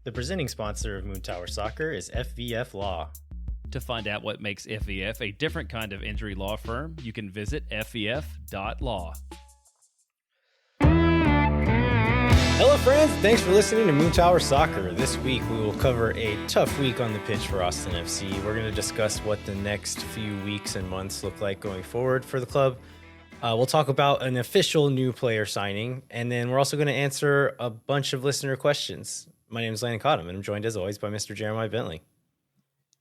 The presenting sponsor of Moon Tower Soccer is FVF Law. To find out what makes FVF a different kind of injury law firm, you can visit fvf.law. Hello friends, thanks for listening to Moon Tower Soccer. This week we will cover a tough week on the pitch for Austin FC. We're going to discuss what the next few weeks and months look like going forward for the club. We'll talk about an official new player signing, and then we're also going to answer a bunch of listener questions. My name is Landon, and I'm joined as always by Mr. Jeremiah Bentley.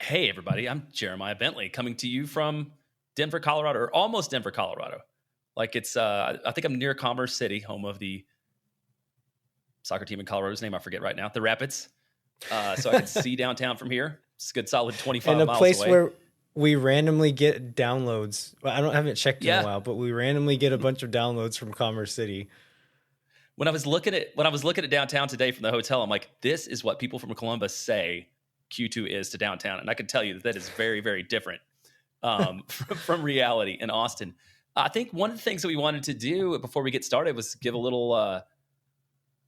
Hey everybody, I'm Jeremiah Bentley coming to you from Denver, Colorado, or almost Denver, Colorado. Like it's, I think I'm near Commerce City, home of the soccer team in Colorado's name I forget right now, the Rapids. So I can see downtown from here. It's a good solid 25 miles away. And a place where we randomly get downloads. Well, I haven't checked in a while, but we randomly get a bunch of downloads from Commerce City. When I was looking at downtown today from the hotel, I'm like, this is what people from Columbus say Q2 is to downtown. And I can tell you that is very, very different from reality in Austin. I think one of the things that we wanted to do before we get started was give a little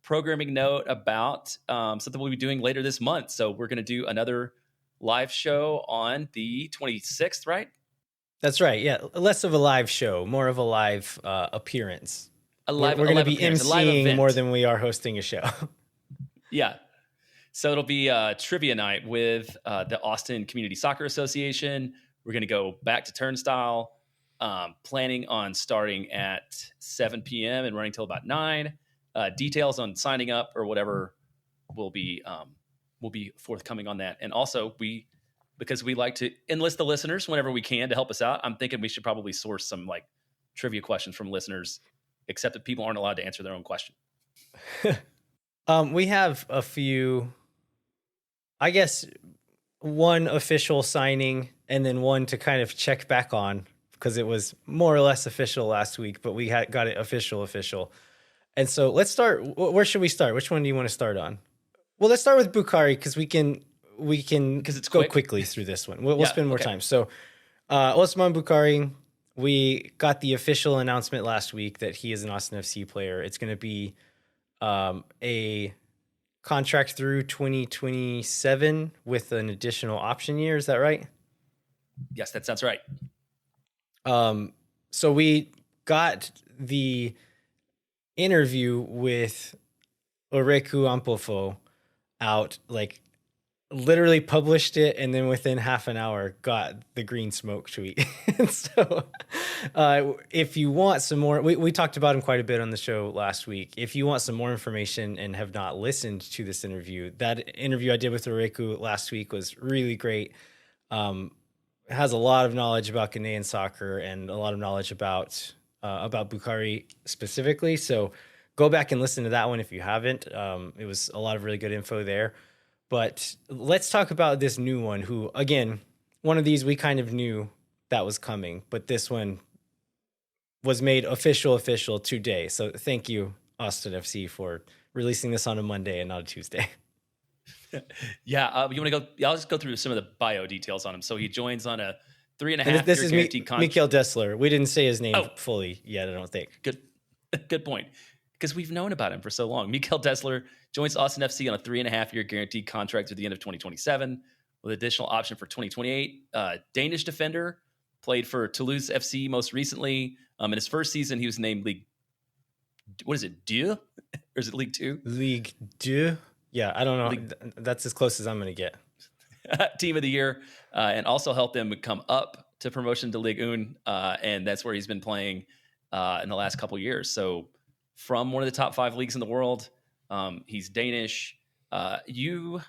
programming note about something we'll be doing later this month. So we're going to do another live show on the 26th, right? That's right. Yeah. Less of a live show, more of a live appearance. We're going to be emceeing more than we are hosting a show. Yeah. So it'll be trivia night with the Austin Community Soccer Association. We're going to go back to Turnstile, planning on starting at 7 p.m. and running till about 9. Details on signing up or whatever will be forthcoming on that. And also, because we like to enlist the listeners whenever we can to help us out, I'm thinking we should probably source some like trivia questions from listeners, except that people aren't allowed to answer their own question. We have a few, I guess, one official signing and then one to kind of check back on because it was more or less official last week, but we got it official. And so let's start. Where should we start? Which one do you want to start on? Well, let's start with Bukhari because we can go quickly through this one. We'll spend more time. So Osman Bukhari, we got the official announcement last week that he is an Austin FC player. It's going to be a contract through 2027 with an additional option year. Is that right? Yes, that sounds right. So we got the interview with Oreku Ampofo out, like literally published it, and then within half an hour got the green smoke tweet. So if you want some more, we talked about him quite a bit on the show last week. If you want some more information and have not listened to this interview, that interview I did with Oreku last week was really great. Has a lot of knowledge about Ghanaian soccer and a lot of knowledge about Bukhari specifically. So go back and listen to that one if you haven't. It was a lot of really good info there. But let's talk about this new one who, again, one of these we kind of knew that was coming, but this one was made official today. So thank you, Austin FC, for releasing this on a Monday and not a Tuesday. Yeah, you want to go? Yeah, I'll just go through some of the bio details on him. So he joins on a 3.5 this year is guaranteed contract. Mikkel Desler. We didn't say his name fully yet, I don't think. Good point. Because we've known about him for so long. Mikkel Desler joins Austin FC on a 3.5 year guaranteed contract through the end of 2027 with additional option for 2028. Danish defender, played for Toulouse FC most recently. In his first season, he was named League. What is it? 2? Or is it League 2? League 2. Yeah, I don't know. That's as close as I'm going to get. Team of the year, and also helped them come up to promotion to Ligue 1, and that's where he's been playing in the last couple years. So from one of the top 5 leagues in the world, he's Danish. You,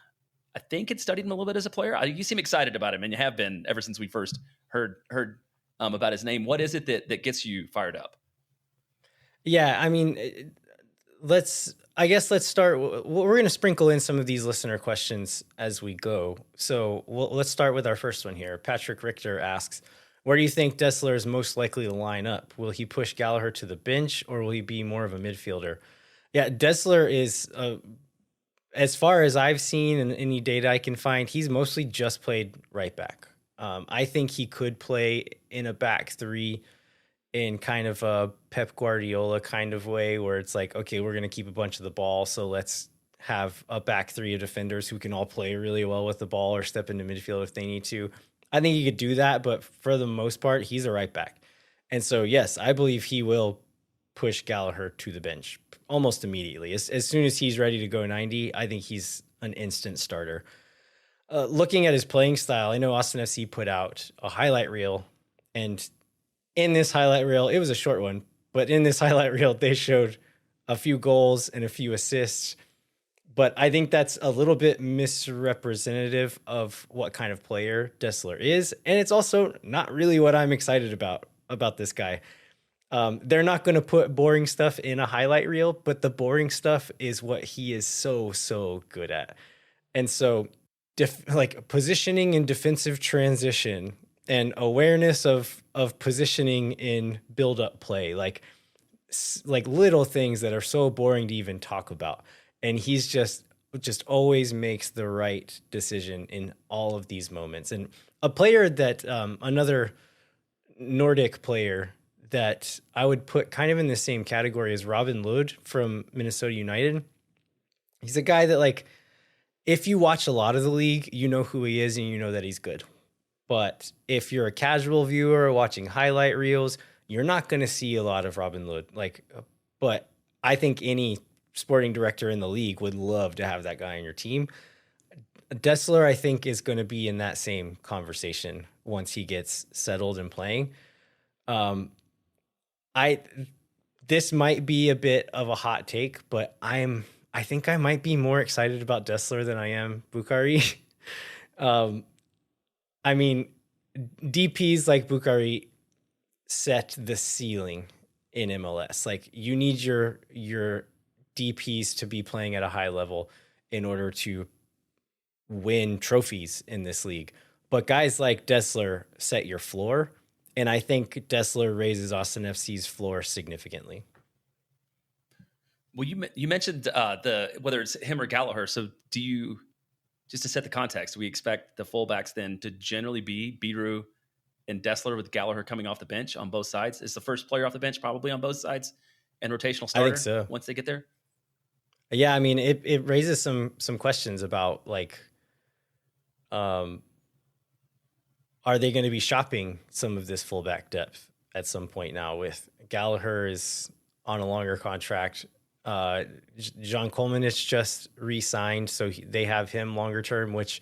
I think, had studied him a little bit as a player. You seem excited about him, and you have been ever since we first heard about his name. What is it that gets you fired up? Yeah, I mean, let's start. We're going to sprinkle in some of these listener questions as we go. So let's start with our first one here. Patrick Richter asks, where do you think Desler is most likely to line up? Will he push Gallagher to the bench, or will he be more of a midfielder? Yeah, Desler is, as far as I've seen and any data I can find, he's mostly just played right back. I think he could play in a back three in kind of a Pep Guardiola kind of way where it's like, okay, we're going to keep a bunch of the ball, so let's have a back three of defenders who can all play really well with the ball or step into midfield if they need to. I think he could do that, but for the most part, he's a right back. And so, yes, I believe he will push Gallagher to the bench almost immediately. As soon as he's ready to go 90, I think he's an instant starter. Looking at his playing style, I know Austin FC put out a highlight reel, and in this highlight reel, it was a short one, but in this highlight reel, they showed a few goals and a few assists. But I think that's a little bit misrepresentative of what kind of player Desler is. And it's also not really what I'm excited about this guy. They're not going to put boring stuff in a highlight reel, but the boring stuff is what he is so good at. And so like positioning in defensive transition and awareness of positioning in build-up play, like little things that are so boring to even talk about. And he's just always makes the right decision in all of these moments. And a player that another Nordic player that I would put kind of in the same category as Robin Lod from Minnesota United. He's a guy that, like, if you watch a lot of the league, you know who he is and you know that he's good. But if you're a casual viewer watching highlight reels, you're not going to see a lot of Robin Lod. But I think any sporting director in the league would love to have that guy on your team. Desler, I think, is going to be in that same conversation once he gets settled and playing. This might be a bit of a hot take, but I think I might be more excited about Desler than I am Bukhari. I mean, DPs like Bukhari set the ceiling in MLS. Like, you need your DPs to be playing at a high level in order to win trophies in this league. But guys like Desler set your floor, and I think Desler raises Austin FC's floor significantly. Well, you mentioned whether it's him or Gallagher. So do you, just to set the context, we expect the fullbacks then to generally be Biru and Desler, with Gallagher coming off the bench on both sides? Is the first player off the bench probably on both sides and rotational starter? I think so. Once they get there? Yeah, I mean, it raises some questions about, like, are they going to be shopping some of this fullback depth at some point now? With Gallagher is on a longer contract. John Coleman is just re-signed, so they have him longer term, which,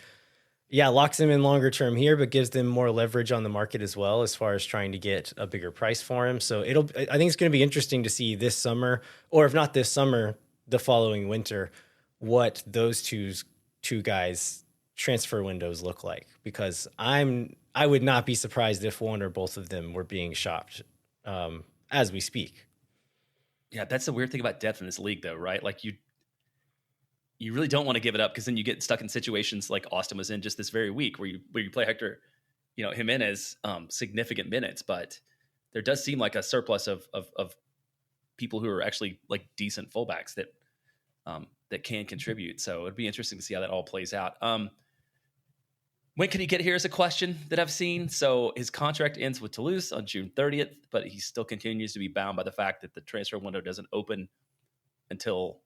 yeah, locks him in longer term here, but gives them more leverage on the market as well as far as trying to get a bigger price for him. So I think it's going to be interesting to see this summer, or if not this summer, the following winter, what those two guys' transfer windows look like, because I would not be surprised if one or both of them were being shopped as we speak. Yeah, that's the weird thing about depth in this league, though, right? Like, you really don't want to give it up, because then you get stuck in situations like Austin was in just this very week, where you play Hector, Jimenez, significant minutes, but there does seem like a surplus of people who are actually, like, decent fullbacks that can contribute. So it'd be interesting to see how that all plays out. When can he get here is a question that I've seen. So his contract ends with Toulouse on June 30th, but he still continues to be bound by the fact that the transfer window doesn't open until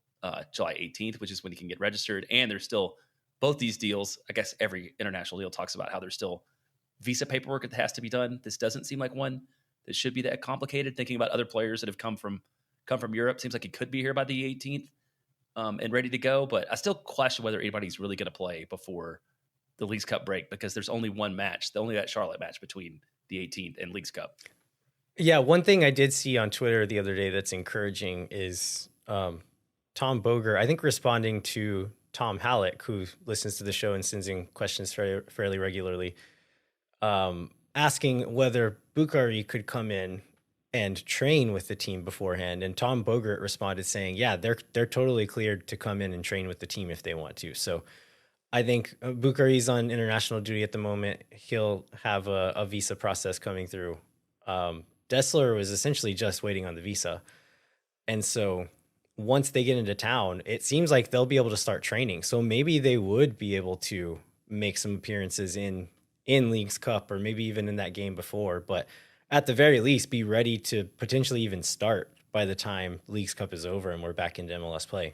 July 18th, which is when he can get registered. And there's still both these deals. I guess every international deal talks about how there's still visa paperwork that has to be done. This doesn't seem like one that should be that complicated. Thinking about other players that have come from Europe, seems like he could be here by the 18th and ready to go. But I still question whether anybody's really going to play before the Leagues Cup break, because there's only one match, only that Charlotte match between the 18th and Leagues Cup. Yeah, one thing I did see on Twitter the other day that's encouraging is Tom Boger, I think, responding to Tom Halleck, who listens to the show and sends in questions fairly regularly, asking whether Bukhari could come in and train with the team beforehand. And Tom Bogert responded saying, yeah, they're totally cleared to come in and train with the team if they want to. So I think Bukhari's on international duty at the moment. He'll have a visa process coming through. Desler was essentially just waiting on the visa. And so once they get into town, it seems like they'll be able to start training. So maybe they would be able to make some appearances in Leagues Cup, or maybe even in that game before. But at the very least, be ready to potentially even start by the time Leagues Cup is over and we're back into MLS play.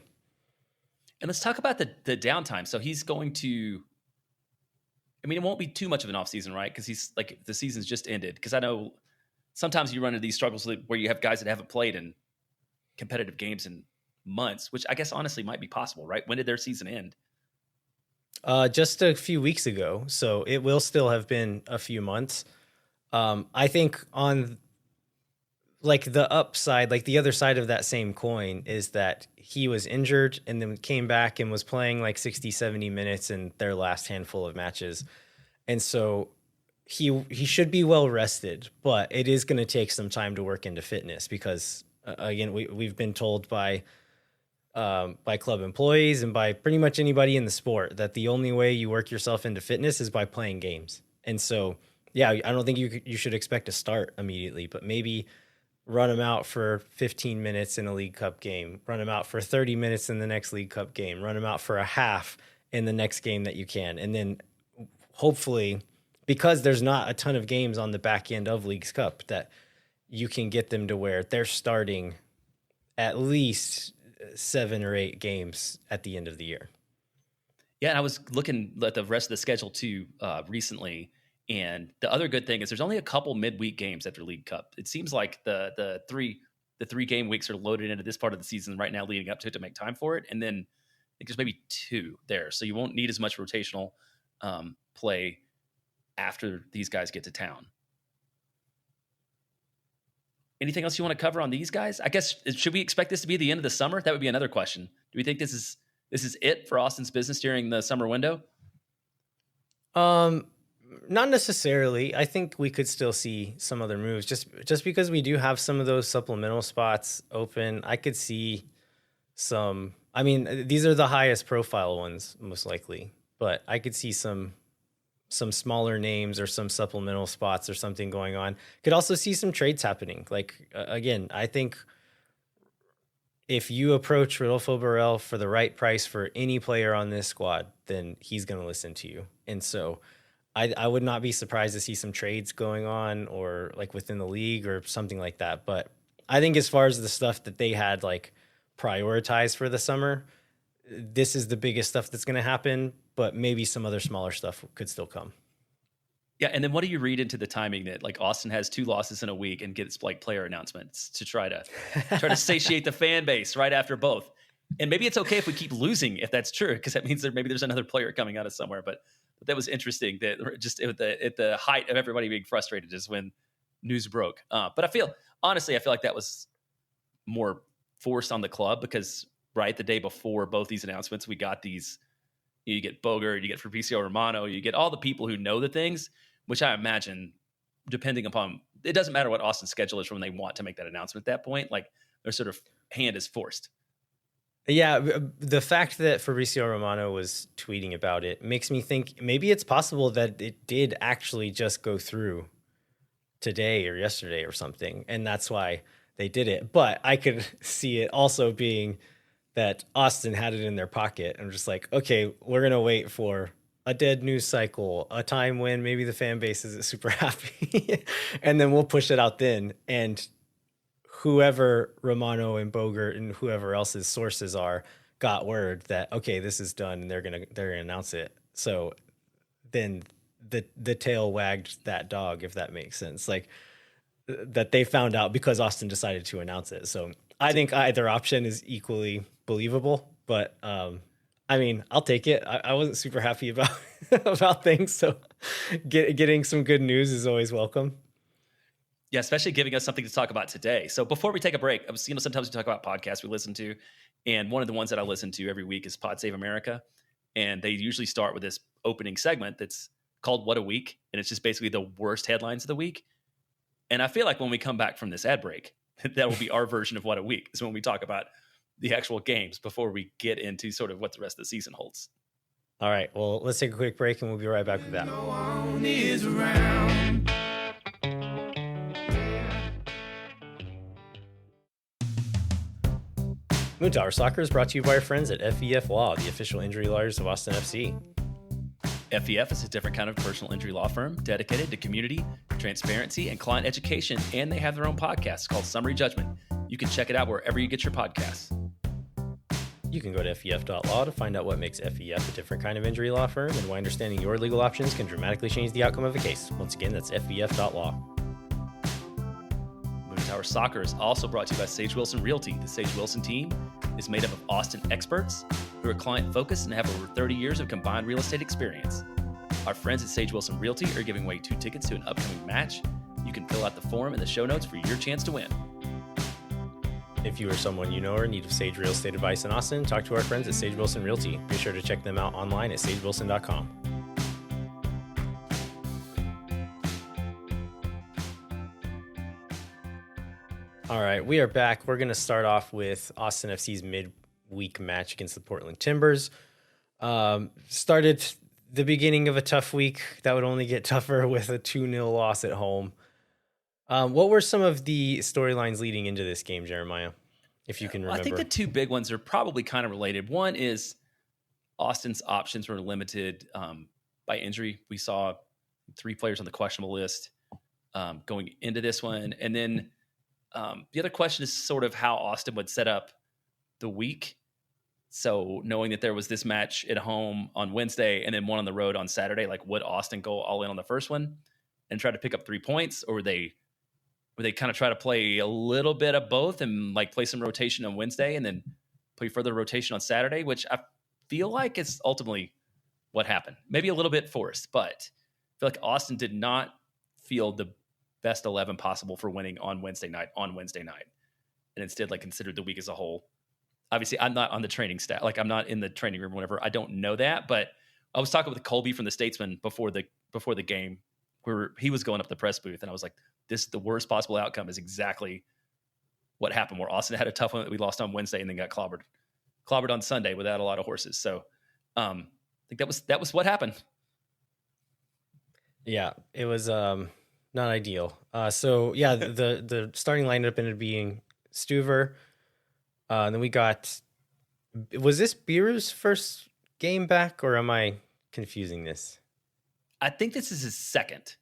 And let's talk about the downtime. So he's going to, I mean, it won't be too much of an off season, right? Because he's like, the season's just ended. Because I know sometimes you run into these struggles where you have guys that haven't played in competitive games in months, which I guess honestly might be possible, right? When did their season end? Just a few weeks ago. So it will still have been a few months. I think on like the upside, like the other side of that same coin is that he was injured and then came back and was playing like 60, 70 minutes in their last handful of matches. And so he should be well rested, but it is going to take some time to work into fitness because again, we've been told by club employees and by pretty much anybody in the sport that the only way you work yourself into fitness is by playing games. And so, yeah, I don't think you should expect to start immediately, but maybe run him out for 15 minutes in a League Cup game, run him out for 30 minutes in the next League Cup game, run him out for a half in the next game that you can. And then hopefully, because there's not a ton of games on the back end of League's Cup, that you can get them to where they're starting at least 7 or 8 games at the end of the year. Yeah, and I was looking at the rest of the schedule too recently, and the other good thing is there's only a couple midweek games after League Cup. It seems like the three game weeks are loaded into this part of the season right now, leading up to it to make time for it, and then I think there's maybe 2 there, so you won't need as much rotational play after these guys get to town. Anything else you want to cover on these guys? I guess, should we expect this to be the end of the summer? That would be another question. Do we think this is it for Austin's business during the summer window? Not necessarily. I think we could still see some other moves just because we do have some of those supplemental spots open. I could see some, I mean, these are the highest profile ones most likely, but I could see some smaller names or some supplemental spots or something going on. Could also see some trades happening. Like, again, I think if you approach Rodolfo Borrell for the right price for any player on this squad, then he's going to listen to you. And so I would not be surprised to see some trades going on or like within the league or something like that. But I think as far as the stuff that they had like prioritized for the summer, this is the biggest stuff that's going to happen, but maybe some other smaller stuff could still come. Yeah, and then what do you read into the timing that like Austin has 2 losses in a week and gets like player announcements to try to satiate the fan base right after both? And maybe it's okay if we keep losing if that's true, because that means maybe there's another player coming out of somewhere. But that was interesting that just at the height of everybody being frustrated is when news broke. But I feel like that was more forced on the club because right the day before both these announcements, we got these. You get Bogert, you get Fabrizio Romano, you get all the people who know the things, which I imagine, depending upon, it doesn't matter what Austin's schedule is when they want to make that announcement at that point. Like their sort of hand is forced. Yeah, the fact that Fabrizio Romano was tweeting about it makes me think maybe it's possible that it did actually just go through today or yesterday or something, and that's why they did it. But I could see it also being that Austin had it in their pocket and just like, okay, we're going to wait for a dead news cycle, a time when maybe the fan base isn't super happy, and then we'll push it out then. And whoever Romano and Bogert and whoever else's sources are got word that, okay, this is done and they're going to announce it. So then the tail wagged that dog, if that makes sense. Like that they found out because Austin decided to announce it. So I think either option is equally believable, but I mean, I'll take it. I wasn't super happy about about things, so getting some good news is always welcome. Yeah, especially giving us something to talk about today. So before we take a break, sometimes we talk about podcasts we listen to, and one of the ones that I listen to every week is Pod Save America, and they usually start with this opening segment that's called What a Week, and it's just basically the worst headlines of the week. And I feel like when we come back from this ad break, that will be our version of What a Week, is when we talk about the actual games before we get into sort of what the rest of the season holds. All right, well, let's take a quick break and we'll be right back with that. No one is around. Moontower Soccer is brought to you by our friends at FEF Law, the official injury lawyers of Austin FC. FEF is a different kind of personal injury law firm dedicated to community, transparency, and client education, and they have their own podcast called Summary Judgment. You can check it out wherever you get your podcasts. You can go to fef.law to find out what makes FEF a different kind of injury law firm and why understanding your legal options can dramatically change the outcome of a case. Once again, that's fef.law. Moon Tower Soccer is also brought to you by Sage Wilson Realty. The Sage Wilson team is made up of Austin experts who are client-focused and have over 30 years of combined real estate experience. Our friends at Sage Wilson Realty are giving away 2 tickets to an upcoming match. You can fill out the form in the show notes for your chance to win. If you or someone you know are in need of Sage real estate advice in Austin, talk to our friends at Sage Wilson Realty. Be sure to check them out online at sagewilson.com. All right, we are back. We're going to start off with Austin FC's midweek match against the Portland Timbers. Started the beginning of a tough week that would only get tougher with a 2-0 loss at home. What were some of the storylines leading into this game, Jeremiah, if you can remember? I think the 2 big ones are probably kind of related. One is Austin's options were limited by injury. We saw 3 players on the questionable list going into this one. And then the other question is sort of how Austin would set up the week. So knowing that there was this match at home on Wednesday and then one on the road on Saturday, like would Austin go all in on the first one and try to pick up 3 points, or would they kind of try to play a little bit of both and like play some rotation on Wednesday and then play further rotation on Saturday, which I feel like is ultimately what happened. Maybe a little bit forced, but I feel like Austin did not field the best 11 possible for winning on Wednesday night, and instead like considered the week as a whole. Obviously, I'm not on the training staff. Like I'm not in the training room or whatever. I don't know that, but I was talking with Colby from the Statesman before the game where he was going up the press booth, and I was like, this is the worst possible outcome is exactly what happened, where Austin had a tough one that we lost on Wednesday and then got clobbered on Sunday without a lot of horses. So I think that was what happened. Yeah, it was not ideal. So yeah, the starting lineup ended up being Stuver. Then we got, was this Biru's first game back, or am I confusing this? I think this is his second.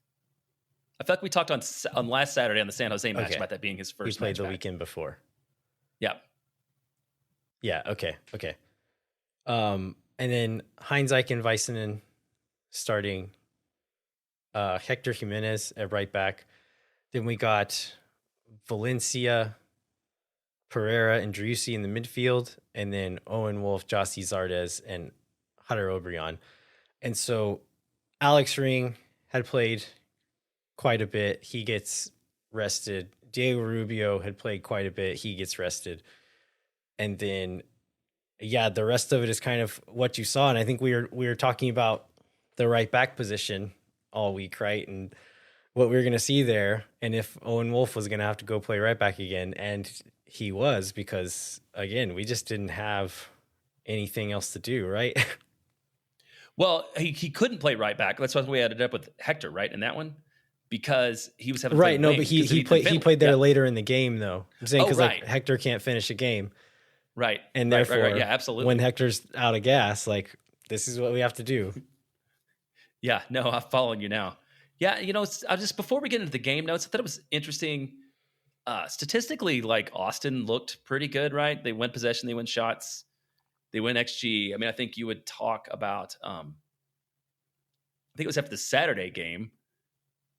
I feel like we talked on last Saturday on the San Jose match about that being his first. He played match the back. weekend before. Yeah. Yeah. Okay. And then Heinz and Weissenen starting. Hector Jimenez at right back. Then we got Valencia, Pereira, and Driussi in the midfield, and then Owen Wolf, Jossie Zardes, and Hunter Obrion. And so Alex Ring had played quite a bit. He gets rested. Diego Rubio had played quite a bit. He gets rested. And then, yeah, the rest of it is kind of what you saw. And I think we were talking about the right back position all week, right? And what we were going to see there, and if Owen Wolf was going to have to go play right back again. And he was, because, again, we just didn't have anything else to do, right? Well, he couldn't play right back. That's why we ended up with Hector, right, in that one, because he was having right. No, but he played there later in the game, though. I'm saying because like Hector can't finish a game, right? And therefore, yeah, absolutely. When Hector's out of gas, like this is what we have to do. Yeah, no, I'm following you now. Yeah, I just before we get into the game notes, I thought it was interesting. Statistically, like Austin looked pretty good, right? They win possession, they win shots. They win XG. I mean, I think you would talk about. I think it was after the Saturday game.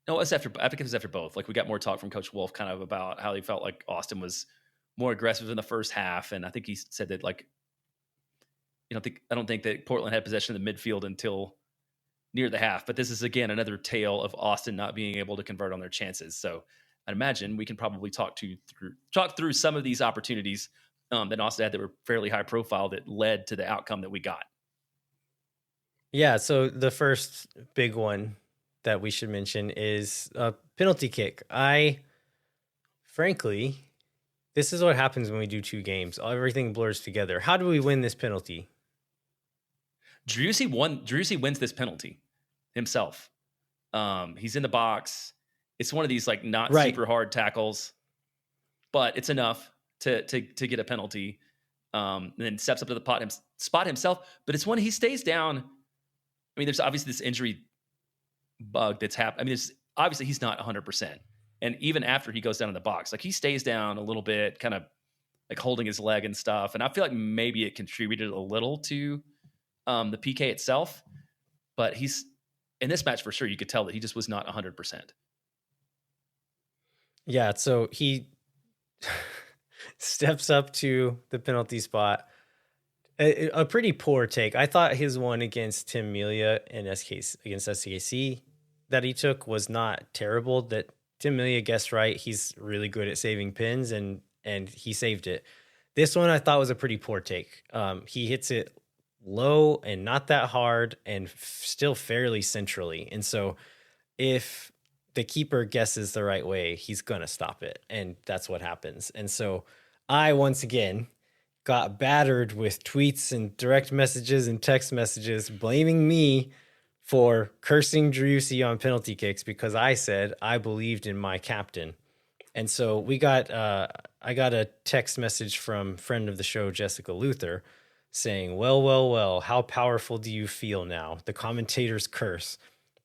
No, I think it was after both. Like we got more talk from Coach Wolf, kind of about how he felt like Austin was more aggressive in the first half, and I think he said that like, I don't think that Portland had possession in the midfield until near the half. But this is again another tale of Austin not being able to convert on their chances. So I'd imagine we can probably talk through some of these opportunities that Austin had that were fairly high profile that led to the outcome that we got. Yeah, so the first big one that we should mention is a penalty kick. Frankly, this is what happens when we do 2 games. Everything blurs together. How do we win this penalty? Driussi wins this penalty himself. He's in the box. It's one of these like not super hard tackles, but it's enough to get a penalty, and then steps up to the spot himself. But it's when he stays down. I mean, there's obviously this injury bug that's happened. I mean, obviously he's not 100%. And even after he goes down in the box, like he stays down a little bit, kind of like holding his leg and stuff. And I feel like maybe it contributed a little to the PK itself. But he's in this match for sure. You could tell that he just was not 100%. Yeah, so he steps up to the penalty spot. A pretty poor take. I thought his one against Tim Melia and against SKC that he took was not terrible. That Tim Melia guessed right. He's really good at saving pins, and he saved it. This one I thought was a pretty poor take. He hits it low and not that hard, and still fairly centrally. And so, if the keeper guesses the right way, he's gonna stop it, and that's what happens. And so, I once again got battered with tweets and direct messages and text messages blaming me for cursing Driussi on penalty kicks because I said I believed in my captain. And so I got a text message from friend of the show, Jessica Luther, saying, well, how powerful do you feel now? The commentator's curse.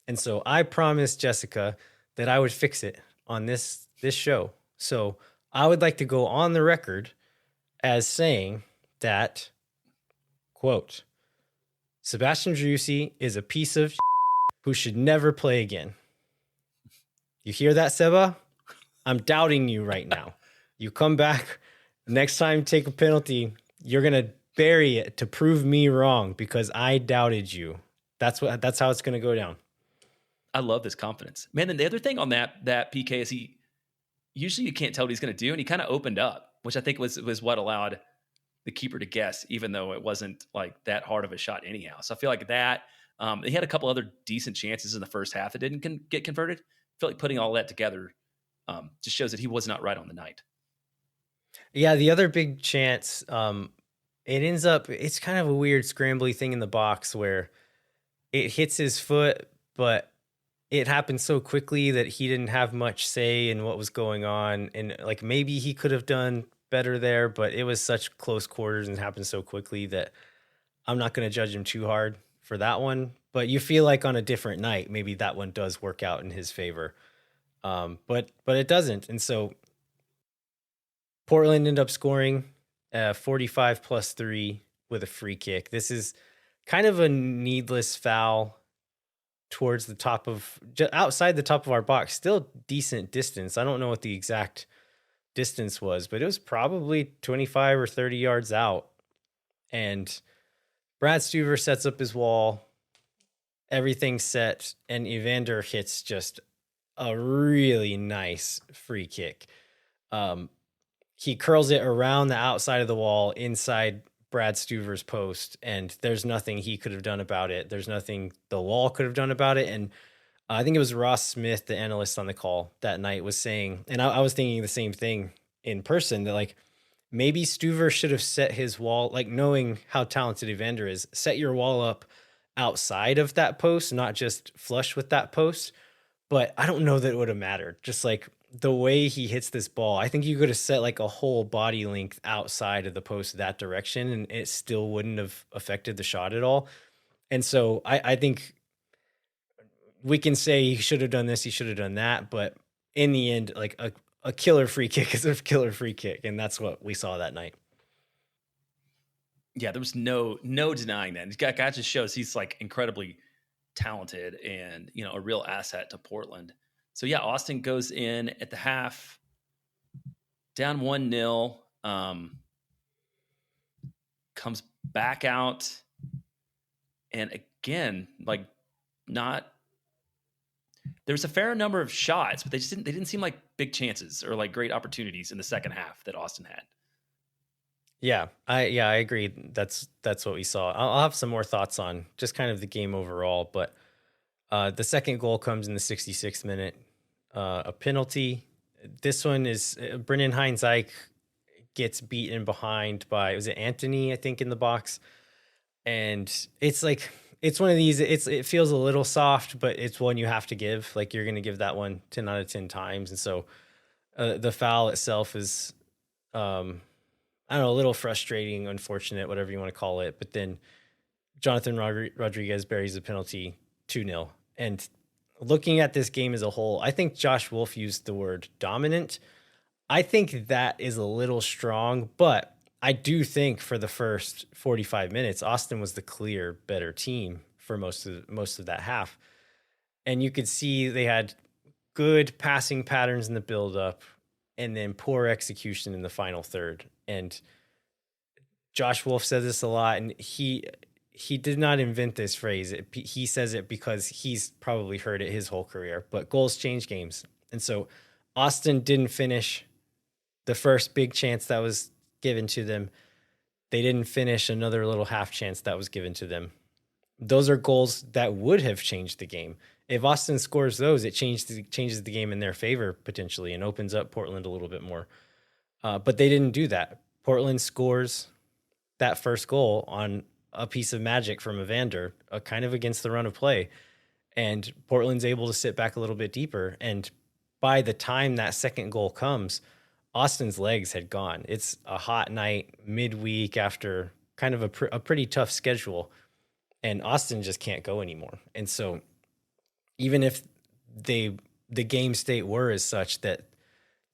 And so I promised Jessica that I would fix it on this show. So I would like to go on the record as saying that, quote, Sebastian Driussi is a piece of who should never play again. You hear that, Seba? I'm doubting you right now. You come back next time, take a penalty. You're going to bury it to prove me wrong because I doubted you. That's how it's going to go down. I love this confidence, man. And the other thing on that PK is usually you can't tell what he's going to do. And he kind of opened up, which I think was what allowed the keeper to guess, even though it wasn't like that hard of a shot anyhow. So I feel like that he had a couple other decent chances in the first half that didn't get converted. I feel like putting all that together just shows that he was not right on the night. Yeah, the other big chance, it's kind of a weird scrambly thing in the box where it hits his foot, but it happened so quickly that he didn't have much say in what was going on. And like maybe he could have done better there, but it was such close quarters and happened so quickly that I'm not going to judge him too hard for that one. But you feel like on a different night, maybe that one does work out in his favor. But it doesn't. And so Portland ended up scoring 45+3 with a free kick. This is kind of a needless foul towards the top of, outside the top of our box, still decent distance. I don't know what the exact distance was, but it was probably 25 or 30 yards out. And Brad Stuver sets up his wall, everything's set, and Evander hits just a really nice free kick. He curls it around the outside of the wall inside Brad Stuver's post, and there's nothing he could have done about it. There's nothing the wall could have done about it. And I think it was Ross Smith, the analyst on the call that night, was saying, and I was thinking the same thing in person, that like maybe Stuver should have set his wall, like knowing how talented Evander is, set your wall up outside of that post, not just flush with that post. But I don't know that it would have mattered. Just like the way he hits this ball, I think you could have set like a whole body length outside of the post that direction, and it still wouldn't have affected the shot at all. And so I think we can say he should have done this, he should have done that, but in the end, like a killer free kick is a killer free kick, and that's what we saw that night. Yeah, there was no denying that. This guy just shows he's like incredibly talented and, you know, a real asset to Portland. So yeah, Austin goes in at the half, down 1-0, comes back out, and again, like there's a fair number of shots, but they didn't seem like big chances or like great opportunities in the second half that Austin had. Yeah, I agree. That's what we saw. I'll have some more thoughts on just kind of the game overall, but the second goal comes in the 66th minute, a penalty. This one is Brennan Hines-Ike gets beaten behind by, was it Anthony, I think, in the box. And it's like, it's one of these, it feels a little soft, but it's one you have to give. Like you're going to give that one 10 out of 10 times. And so the foul itself is, I don't know, a little frustrating, unfortunate, whatever you want to call it. But then Jonathan Rodriguez buries the penalty 2-0. And looking at this game as a whole, I think Josh Wolf used the word dominant. I think that is a little strong, but I do think for the first 45 minutes, Austin was the clear better team for most of that half. And you could see they had good passing patterns in the buildup and then poor execution in the final third. And Josh Wolf says this a lot, and he did not invent this phrase. He says it because he's probably heard it his whole career, but goals change games. And so Austin didn't finish the first big chance that was given to them. They didn't finish another little half chance that was given to them. Those are goals that would have changed the game. If Austin scores those, it changes the game in their favor potentially and opens up Portland a little bit more. But they didn't do that. Portland scores that first goal on a piece of magic from Evander, kind of against the run of play. And Portland's able to sit back a little bit deeper. And by the time that second goal comes, Austin's legs had gone. It's a hot night midweek after kind of a pretty tough schedule. And Austin just can't go anymore. And so even if the game state were as such that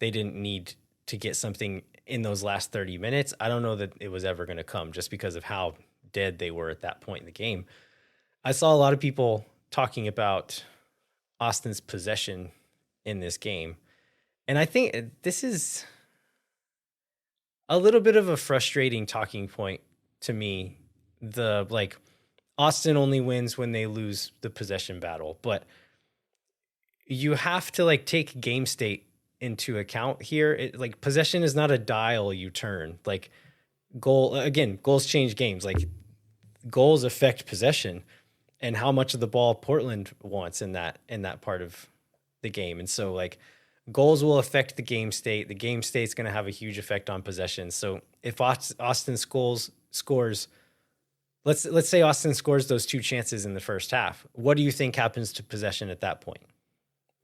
they didn't need to get something in those last 30 minutes, I don't know that it was ever going to come just because of how dead they were at that point in the game. I saw a lot of people talking about Austin's possession in this game. And I think this is a little bit of a frustrating talking point to me. Austin only wins when they lose the possession battle, but you have to take game state into account here. Possession is not a dial you turn. Goals change games. Goals affect possession and how much of the ball Portland wants in that part of the game. And so goals will affect the game state. The game state's going to have a huge effect on possession. So if Austin scores, let's say Austin scores those two chances in the first half, what do you think happens to possession at that point?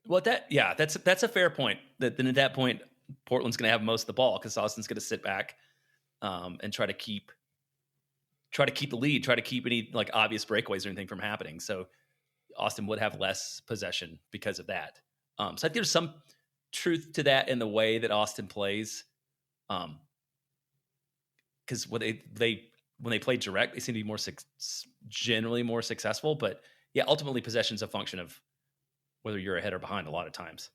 Well, that's a fair point. Then at that point, Portland's going to have most of the ball because Austin's going to sit back and try to keep the lead, try to keep any obvious breakaways or anything from happening. So Austin would have less possession because of that. So I think there's some truth to that in the way that Austin plays. Because when they play direct, they seem to be generally more successful. But yeah, ultimately possession's a function of whether you're ahead or behind a lot of times.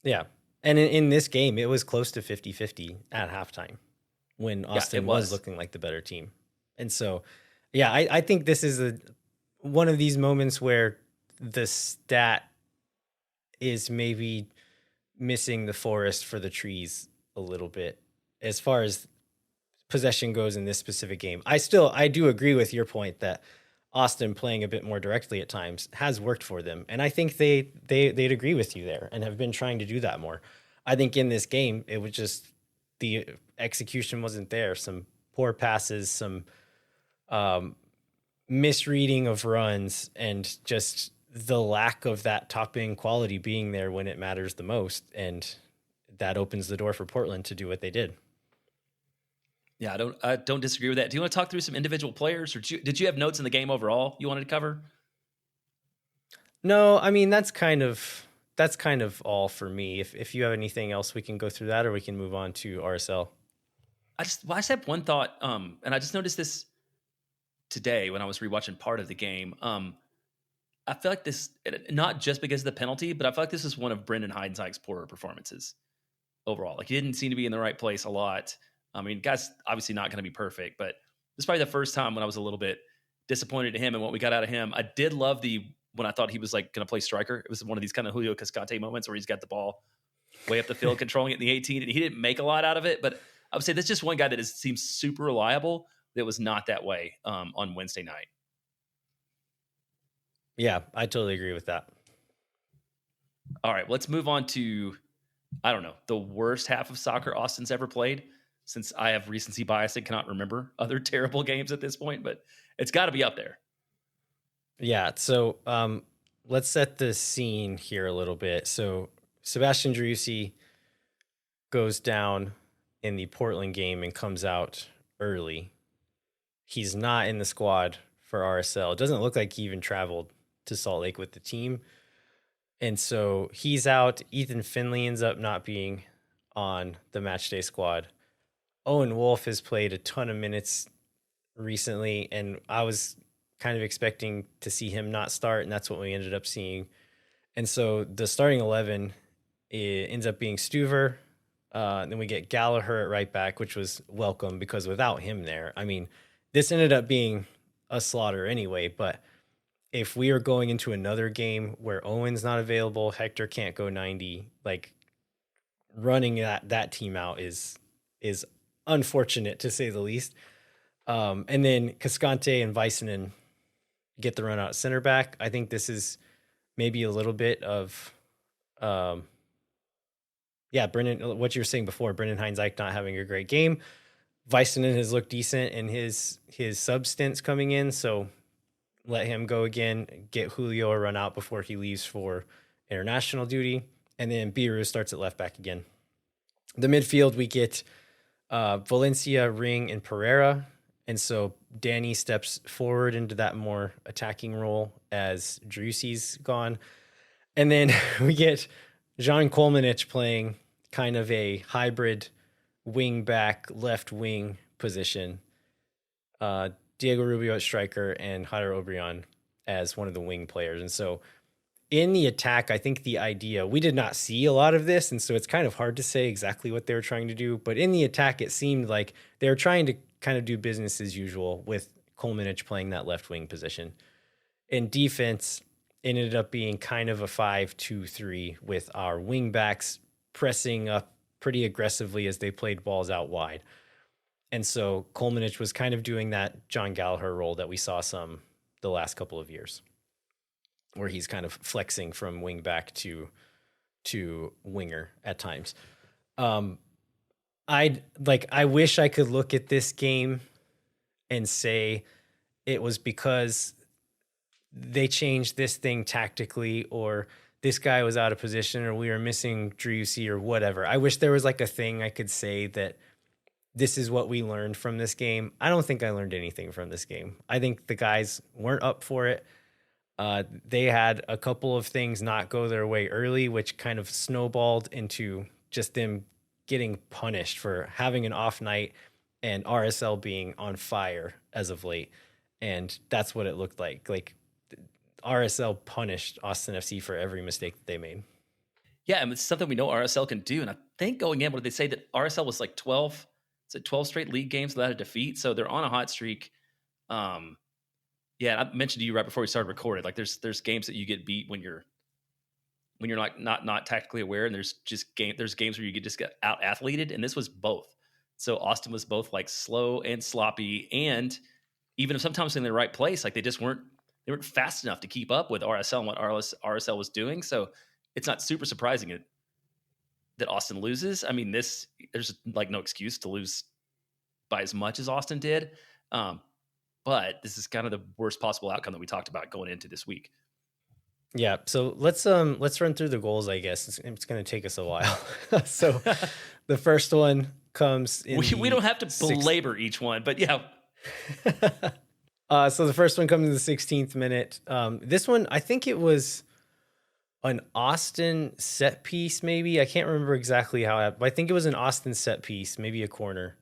Yeah. And in this game, it was close to 50-50 at halftime when Austin was looking like the better team. And so, yeah, I think this is one of these moments where the stat is maybe missing the forest for the trees a little bit as far as possession goes in this specific game. I do agree with your point that Austin playing a bit more directly at times has worked for them. And I think they'd agree with you there and have been trying to do that more. I think in this game, it was just the execution wasn't there. Some poor passes, some misreading of runs, and just the lack of that top end quality being there when it matters the most. And that opens the door for Portland to do what they did. Yeah, I don't disagree with that. Do you want to talk through some individual players, or did you have notes in the game overall you wanted to cover? No, I mean that's kind of all for me. If you have anything else, we can go through that, or we can move on to RSL. I just have one thought, and I just noticed this today when I was rewatching part of the game. I feel like this, not just because of the penalty, but I feel like this is one of Brendan Heidenstein's poorer performances overall. He didn't seem to be in the right place a lot. I mean, guy's obviously not going to be perfect, but this is probably the first time when I was a little bit disappointed in him and what we got out of him. I did love when I thought he was going to play striker. It was one of these kind of Julio Cascante moments where he's got the ball way up the field, controlling it in the 18, and he didn't make a lot out of it. But I would say that's just one guy that seems super reliable. That was not that way on Wednesday night. Yeah, I totally agree with that. All right, let's move on to, I don't know, the worst half of soccer Austin's ever played. Since I have recency bias and cannot remember other terrible games at this point, but it's got to be up there. Yeah, so let's set the scene here a little bit. So Sebastian Driussi goes down in the Portland game and comes out early. He's not in the squad for RSL. It doesn't look like he even traveled to Salt Lake with the team. And so he's out. Ethan Finley ends up not being on the match day squad. Owen Wolf has played a ton of minutes recently, and I was kind of expecting to see him not start, and that's what we ended up seeing. And so the starting 11 ends up being Stuver. Then we get Gallagher at right back, which was welcome because without him there, I mean, this ended up being a slaughter anyway. But if we are going into another game where Owen's not available, Hector can't go 90, like running that team out is unfortunate to say the least. And then Cascante and Väisänen get the run out center back. I think this is maybe a little bit of, Brendan, what you were saying before, Brendan Heinzike not having a great game. Väisänen has looked decent in his sub stints coming in, so let him go again, get Julio a run out before he leaves for international duty, and then Biru starts at left back again. The midfield, we get Valencia, Ring, and Pereira. And so Danny steps forward into that more attacking role as Drusi's gone. And then we get Jean Kolmanich playing kind of a hybrid wing back, left wing position. Diego Rubio at striker and Jader Obrian as one of the wing players. And so in the attack, I think the idea, we did not see a lot of this, and so it's kind of hard to say exactly what they were trying to do. But in the attack, it seemed like they were trying to kind of do business as usual with Kolmanich playing that left wing position. In defense, it ended up being kind of a 5-2-3 with our wing backs pressing up pretty aggressively as they played balls out wide. And so Kolmanich was kind of doing that John Gallagher role that we saw the last couple of years, where he's kind of flexing from wing back to winger at times. I wish I could look at this game and say it was because they changed this thing tactically, or this guy was out of position, or we were missing Driussi or whatever. I wish there was like a thing I could say that this is what we learned from this game. I don't think I learned anything from this game. I think the guys weren't up for it. They had a couple of things not go their way early, which kind of snowballed into just them getting punished for having an off night and RSL being on fire as of late. And that's what it looked like. Like RSL punished Austin FC for every mistake that they made. Yeah, and it's something we know RSL can do. And I think going in, what did they say, that RSL was like 12 straight league games without a defeat? So they're on a hot streak. Yeah, I mentioned to you right before we started recording, like there's games that you get beat when you're like not tactically aware, and there's games where you just get out athleted, and this was both. So Austin was both like slow and sloppy, and even if sometimes in the right place, like they weren't fast enough to keep up with RSL and what RSL was doing. So it's not super surprising that Austin loses. I mean, there's like no excuse to lose by as much as Austin did. But this is kind of the worst possible outcome that we talked about going into this week. Yeah. So let's run through the goals, I guess. It's going to take us a while. So the first one comes in. We don't have to belabor each one, but yeah. So the first one comes in the 16th minute. This one, I think it was an Austin set piece, maybe. I can't remember exactly how, but I think it was an Austin set piece, maybe a corner.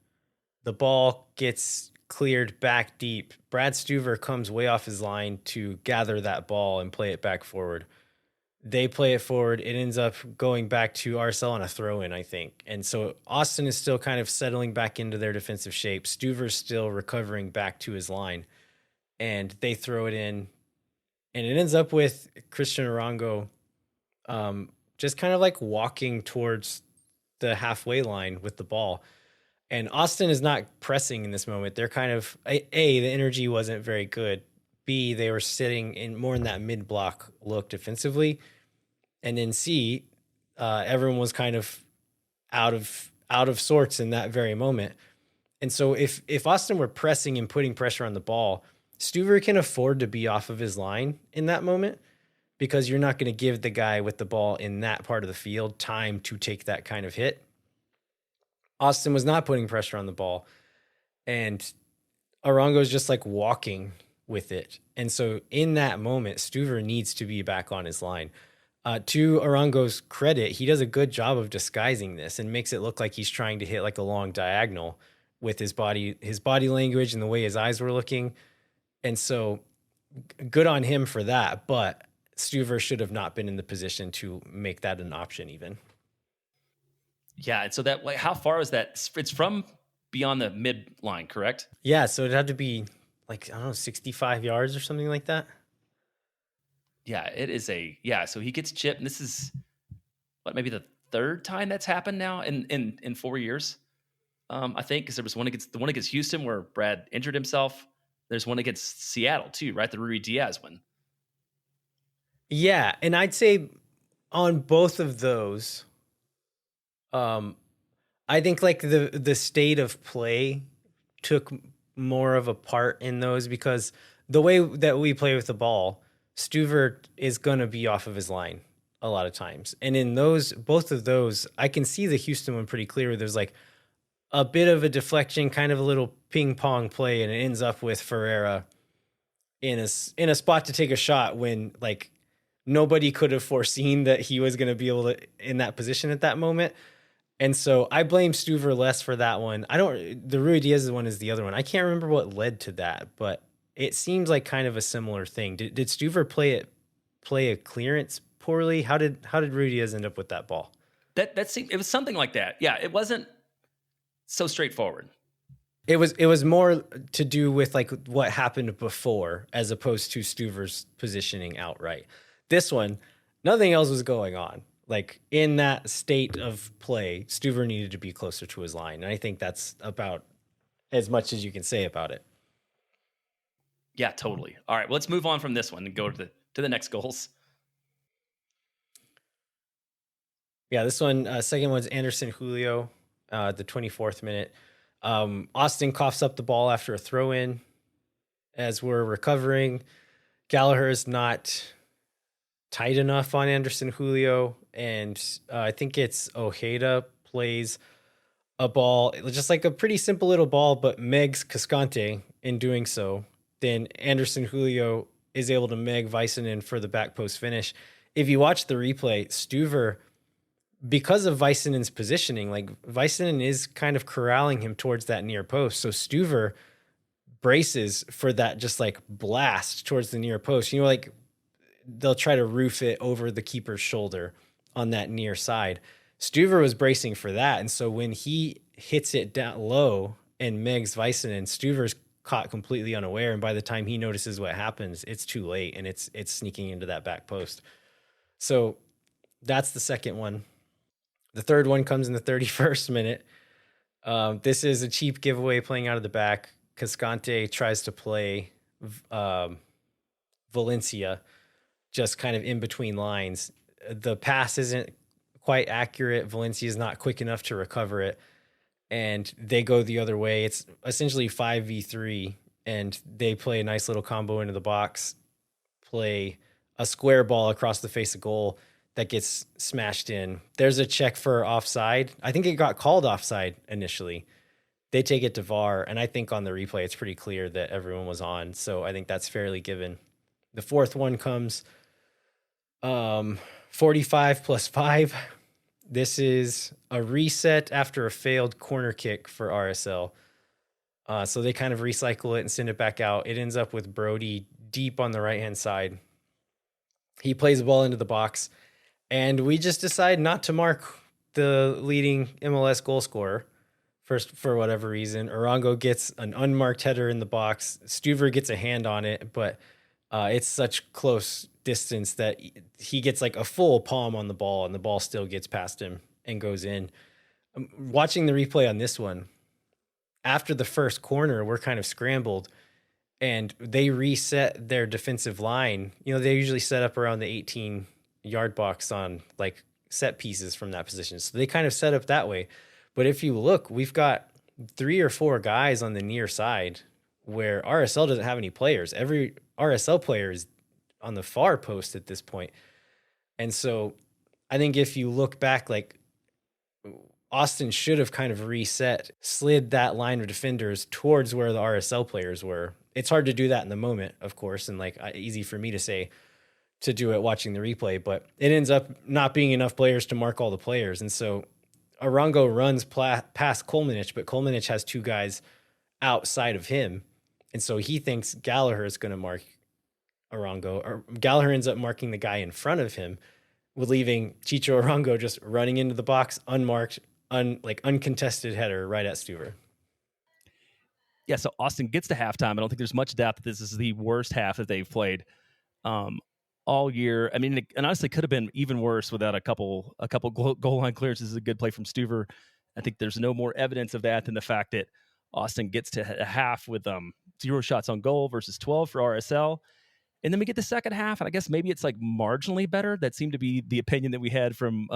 The ball gets cleared back deep. Brad Stuver comes way off his line to gather that ball and play it back forward. They play it forward. It ends up going back to RSL on a throw-in, I think. And so Austin is still kind of settling back into their defensive shape. Stuver's still recovering back to his line. And they throw it in. And it ends up with Christian Arango just kind of like walking towards the halfway line with the ball. And Austin is not pressing in this moment. They're kind of, A, the energy wasn't very good. B, they were sitting in more in that mid-block look defensively. And then C, everyone was kind of out of sorts in that very moment. And so if Austin were pressing and putting pressure on the ball, Stuver can afford to be off of his line in that moment, because you're not going to give the guy with the ball in that part of the field time to take that kind of hit. Austin was not putting pressure on the ball, and Arango's just like walking with it. And so in that moment, Stuver needs to be back on his line. To Arango's credit, he does a good job of disguising this and makes it look like he's trying to hit like a long diagonal with his body language and the way his eyes were looking. And so good on him for that. But Stuver should have not been in the position to make that an option even. Yeah. And so that, like, how far is that? It's from beyond the midline, correct? Yeah. So it had to be like, I don't know, 65 yards or something like that. Yeah, it is so he gets chipped, and this is maybe the third time that's happened now in 4 years. I think, because there was one against Houston where Brad injured himself. There's one against Seattle too, right? The Rui Diaz one. Yeah, and I'd say on both of those, I think like the state of play took more of a part in those, because the way that we play with the ball, Stuver is going to be off of his line a lot of times. And in both of those, I can see the Houston one pretty clear. There's like a bit of a deflection, kind of a little ping pong play, and it ends up with Ferreira in a spot to take a shot when like nobody could have foreseen that he was going to be able to in that position at that moment. And so I blame Stuver less for that one. The Rui Diaz one is the other one. I can't remember what led to that, but it seems like kind of a similar thing. Did Stuver play a clearance poorly? How did Rui Diaz end up with that ball? That seemed, it was something like that. Yeah, it wasn't so straightforward. It was more to do with like what happened before as opposed to Stuver's positioning outright. This one, nothing else was going on. Like in that state of play, Stuver needed to be closer to his line. And I think that's about as much as you can say about it. Yeah, totally. All right, well, let's move on from this one and go to the next goals. Yeah, this one, second one's Anderson Julio, the 24th minute. Austin coughs up the ball after a throw-in as we're recovering. Gallagher is not tight enough on Anderson Julio, and I think it's Ojeda plays a ball, just like a pretty simple little ball, but Megs Cascante in doing so. Then Anderson Julio is able to meg Väisänen for the back post finish. If you watch the replay, Stuver, because of Väisänen's positioning, like Väisänen is kind of corralling him towards that near post. So Stuver braces for that just like blast towards the near post. You know, like they'll try to roof it over the keeper's shoulder on that near side. Stuver was bracing for that. And so when he hits it down low and megs Väisänen, Stuver's caught completely unaware. And by the time he notices what happens, it's too late and it's sneaking into that back post. So that's the second one. The third one comes in the 31st minute. This is a cheap giveaway playing out of the back. Cascante tries to play Valencia just kind of in between lines. The pass isn't quite accurate. Valencia is not quick enough to recover it, and they go the other way. It's essentially 5v3, and they play a nice little combo into the box, play a square ball across the face of goal that gets smashed in. There's a check for offside. I think it got called offside initially. They take it to VAR, and I think on the replay it's pretty clear that everyone was on, so I think that's fairly given. The fourth one comes 45 plus 5. This is a reset after a failed corner kick for RSL. So they kind of recycle it and send it back out. It ends up with Brody deep on the right-hand side. He plays the ball into the box, and we just decide not to mark the leading MLS goal scorer for whatever reason. Arango gets an unmarked header in the box. Stuver gets a hand on it, but it's such close distance that he gets like a full palm on the ball, and the ball still gets past him and goes in. Watching the replay on this one, after the first corner, we're kind of scrambled, and they reset their defensive line. You know, they usually set up around the 18-yard box on like set pieces from that position. So they kind of set up that way. But if you look, we've got 3 or 4 guys on the near side where RSL doesn't have any players. Every RSL player is on the far post at this point. And so I think if you look back, like Austin should have kind of slid that line of defenders towards where the RSL players were. It's hard to do that in the moment, of course, and like easy for me to say to do it watching the replay, but it ends up not being enough players to mark all the players. And so Arango runs past Kolmanich, but Kolmanich has two guys outside of him. And so he thinks Gallagher is going to mark Arango, or Gallagher ends up marking the guy in front of him, with leaving Chicho Arango just running into the box, unmarked, uncontested header right at Stuver. Yeah, so Austin gets to halftime. I don't think there's much doubt that this is the worst half that they've played all year. I mean, it honestly could have been even worse without a couple goal line clearances. A good play from Stuver. I think there's no more evidence of that than the fact that Austin gets to a half with 0 shots on goal versus 12 for RSL. And then we get the second half, and I guess maybe it's like marginally better. That seemed to be the opinion that we had from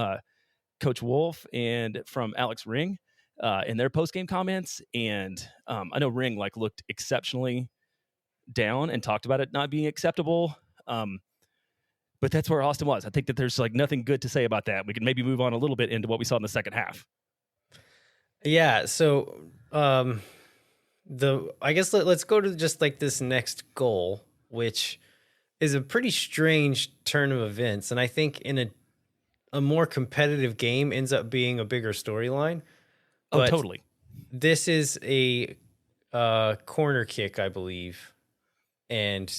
Coach Wolf and from Alex Ring in their post-game comments. And I know Ring looked exceptionally down and talked about it not being acceptable. But that's where Austin was. I think that there's nothing good to say about that. We can maybe move on a little bit into what we saw in the second half. Yeah. So I guess let's go to just this next goal, which is a pretty strange turn of events. And I think in a more competitive game ends up being a bigger storyline. Oh, totally. This is a corner kick, I believe. And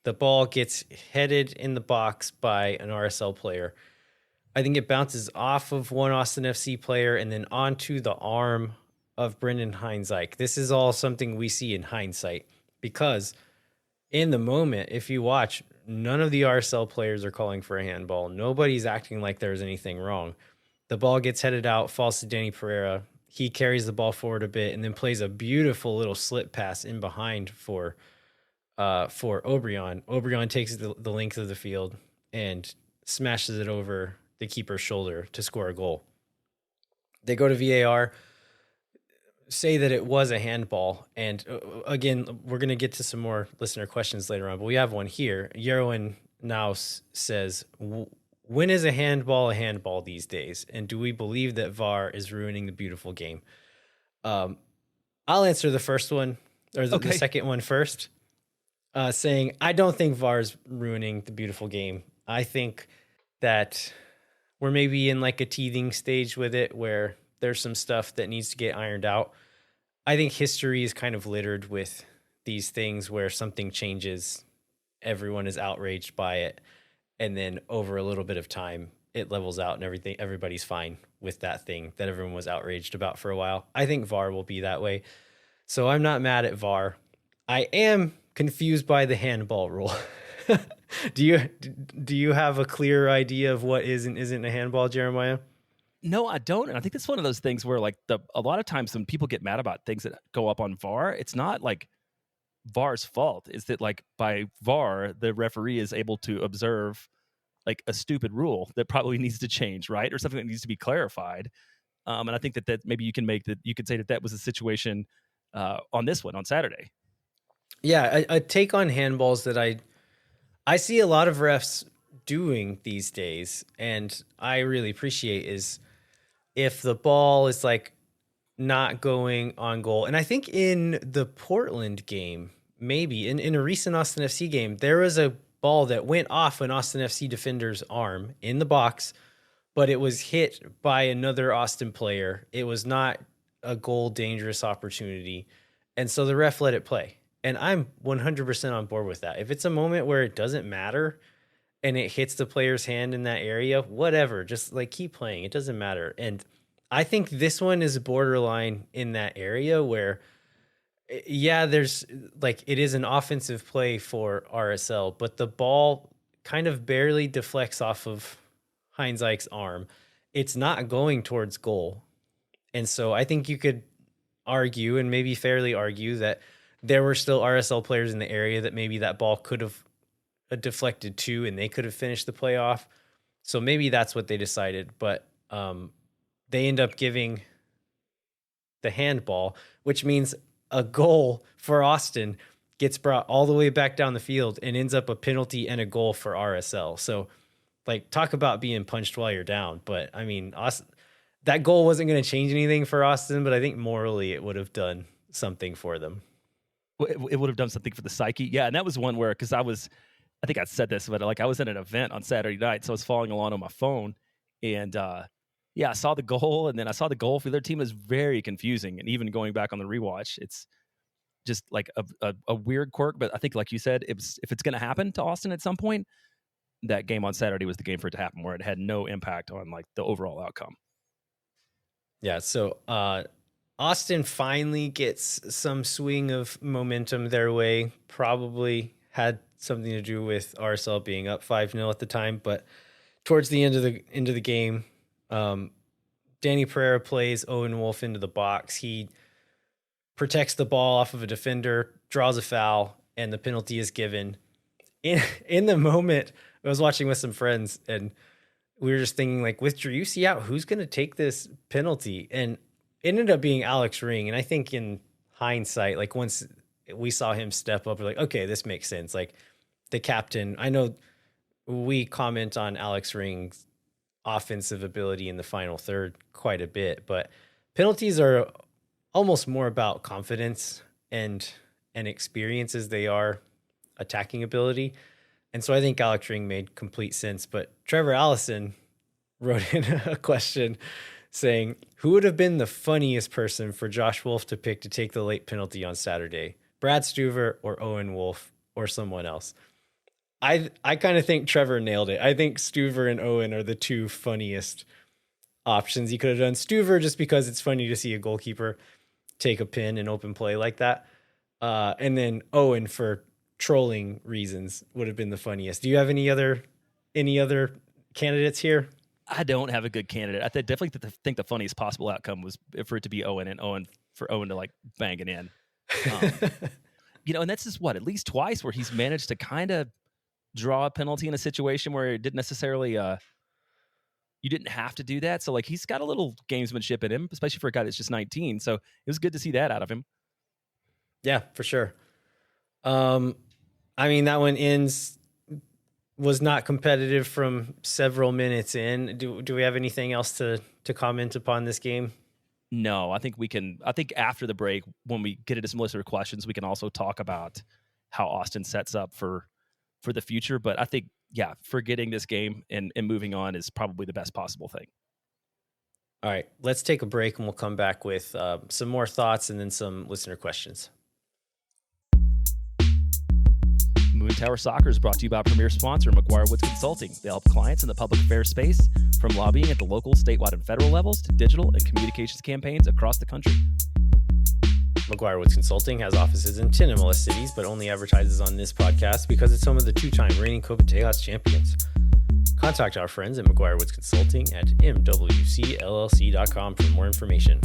the ball gets headed in the box by an RSL player. I think it bounces off of one Austin FC player and then onto the arm of Brendan Heinzike. This is all something we see in hindsight, because in the moment, if you watch, none of the RSL players are calling for a handball. Nobody's acting like there's anything wrong. The ball gets headed out, falls to Danny Pereira. He carries the ball forward a bit and then plays a beautiful little slip pass in behind for Obrian. Obrian takes the length of the field and smashes it over the keeper's shoulder to score a goal. They go to VAR, say that it was a handball. And again, we're going to get to some more listener questions later on, but we have one here. Yerwin now says, when is a handball these days? And do we believe that VAR is ruining the beautiful game? I'll answer the first one, or the second one first, saying I don't think VAR is ruining the beautiful game. I think that we're maybe in a teething stage with it, where there's some stuff that needs to get ironed out. I think history is kind of littered with these things where something changes, everyone is outraged by it, and then over a little bit of time, it levels out and everybody's fine with that thing that everyone was outraged about for a while. I think VAR will be that way. So I'm not mad at VAR. I am confused by the handball rule. Do you have a clear idea of what is and isn't a handball, Jeremiah? No, I don't. And I think that's one of those things where a lot of times when people get mad about things that go up on VAR, it's not VAR's fault. Is that by VAR, the referee is able to observe a stupid rule that probably needs to change, right? Or something that needs to be clarified. And I think that maybe you could say that was a situation on this one on Saturday. Yeah, a take on handballs that I see a lot of refs doing these days, and I really appreciate, is if the ball is not going on goal. And I think in the Portland game, maybe in a recent Austin FC game, there was a ball that went off an Austin FC defender's arm in the box, but it was hit by another Austin player. It was not a goal dangerous opportunity. And so the ref let it play. And I'm 100% on board with that. If it's a moment where it doesn't matter and it hits the player's hand in that area, whatever, just keep playing. It doesn't matter. And I think this one is borderline in that area where, yeah, there's it is an offensive play for RSL, but the ball kind of barely deflects off of Heinzike's arm. It's not going towards goal. And so I think you could argue, and maybe fairly argue, that there were still RSL players in the area that maybe that ball could have deflected to, and they could have finished the play off. So maybe that's what they decided. But they end up giving the handball, which means a goal for Austin gets brought all the way back down the field and ends up a penalty and a goal for RSL. So talk about being punched while you're down. But I mean, Austin, that goal wasn't going to change anything for Austin, but I think morally it would have done something for them. It would have done something for the psyche. Yeah, and that was one where, because I think I said this, but like I was at an event on Saturday night, so I was following along on my phone, and I saw the goal, and then I saw the goal for their team is very confusing, and even going back on the rewatch, it's just like a weird quirk. But I think, like you said, if it's going to happen to Austin at some point, that game on Saturday was the game for it to happen, where it had no impact on like the overall outcome. Yeah. So Austin finally gets some swing of momentum their way. Probably had something to do with RSL being up 5-0 at the time, but towards the end of the game, Danny Pereira plays Owen Wolf into the box. He protects the ball off of a defender, draws a foul, and the penalty is given. In the moment, I was watching with some friends, and we were just thinking, like, with Driussi out, who's going to take this penalty? And it ended up being Alex Ring. And I think in hindsight, like, once we saw him step up, we're like, okay, this makes sense. Like, the captain, I know we comment on Alex Ring's offensive ability in the final third quite a bit, but penalties are almost more about confidence and experience as they are attacking ability. And so I think Alex Ring made complete sense. But Trevor Allison wrote in a question saying, who would have been the funniest person for Josh Wolf to pick to take the late penalty on Saturday? Brad Stuver or Owen Wolf or someone else? I kind of think Trevor nailed it. I think Stuver and Owen are the two funniest options he could have done. Stuver just because it's funny to see a goalkeeper take a pin in open play like that. And then Owen for trolling reasons would have been the funniest. Do you have any other candidates here? I don't have a good candidate. I definitely think the funniest possible outcome was for it to be Owen, and for Owen to like bang it in. And that's just at least twice where he's managed to kind of draw a penalty in a situation where it didn't necessarily you didn't have to do that. So like he's got a little gamesmanship in him, especially for a guy that's just 19. So it was good to see that out of him. Yeah, for sure. I mean, that one was not competitive from several minutes in. Do we have anything else to comment upon this game? No, I think after the break, when we get into some listener questions, we can also talk about how Austin sets up for the future. But I think, forgetting this game and moving on is probably the best possible thing. All right, let's take a break and we'll come back with some more thoughts and then some listener questions. Moon Tower Soccer is brought to you by premier sponsor McGuire Woods Consulting. They help clients in the public affairs space, from lobbying at the local, statewide, and federal levels to digital and communications campaigns across the country. McGuire Woods Consulting has offices in 10 MLS cities, but only advertises on this podcast because it's home of the two-time reigning Copa Tejas champions. Contact our friends at McGuire Woods Consulting at mwcllc.com for more information.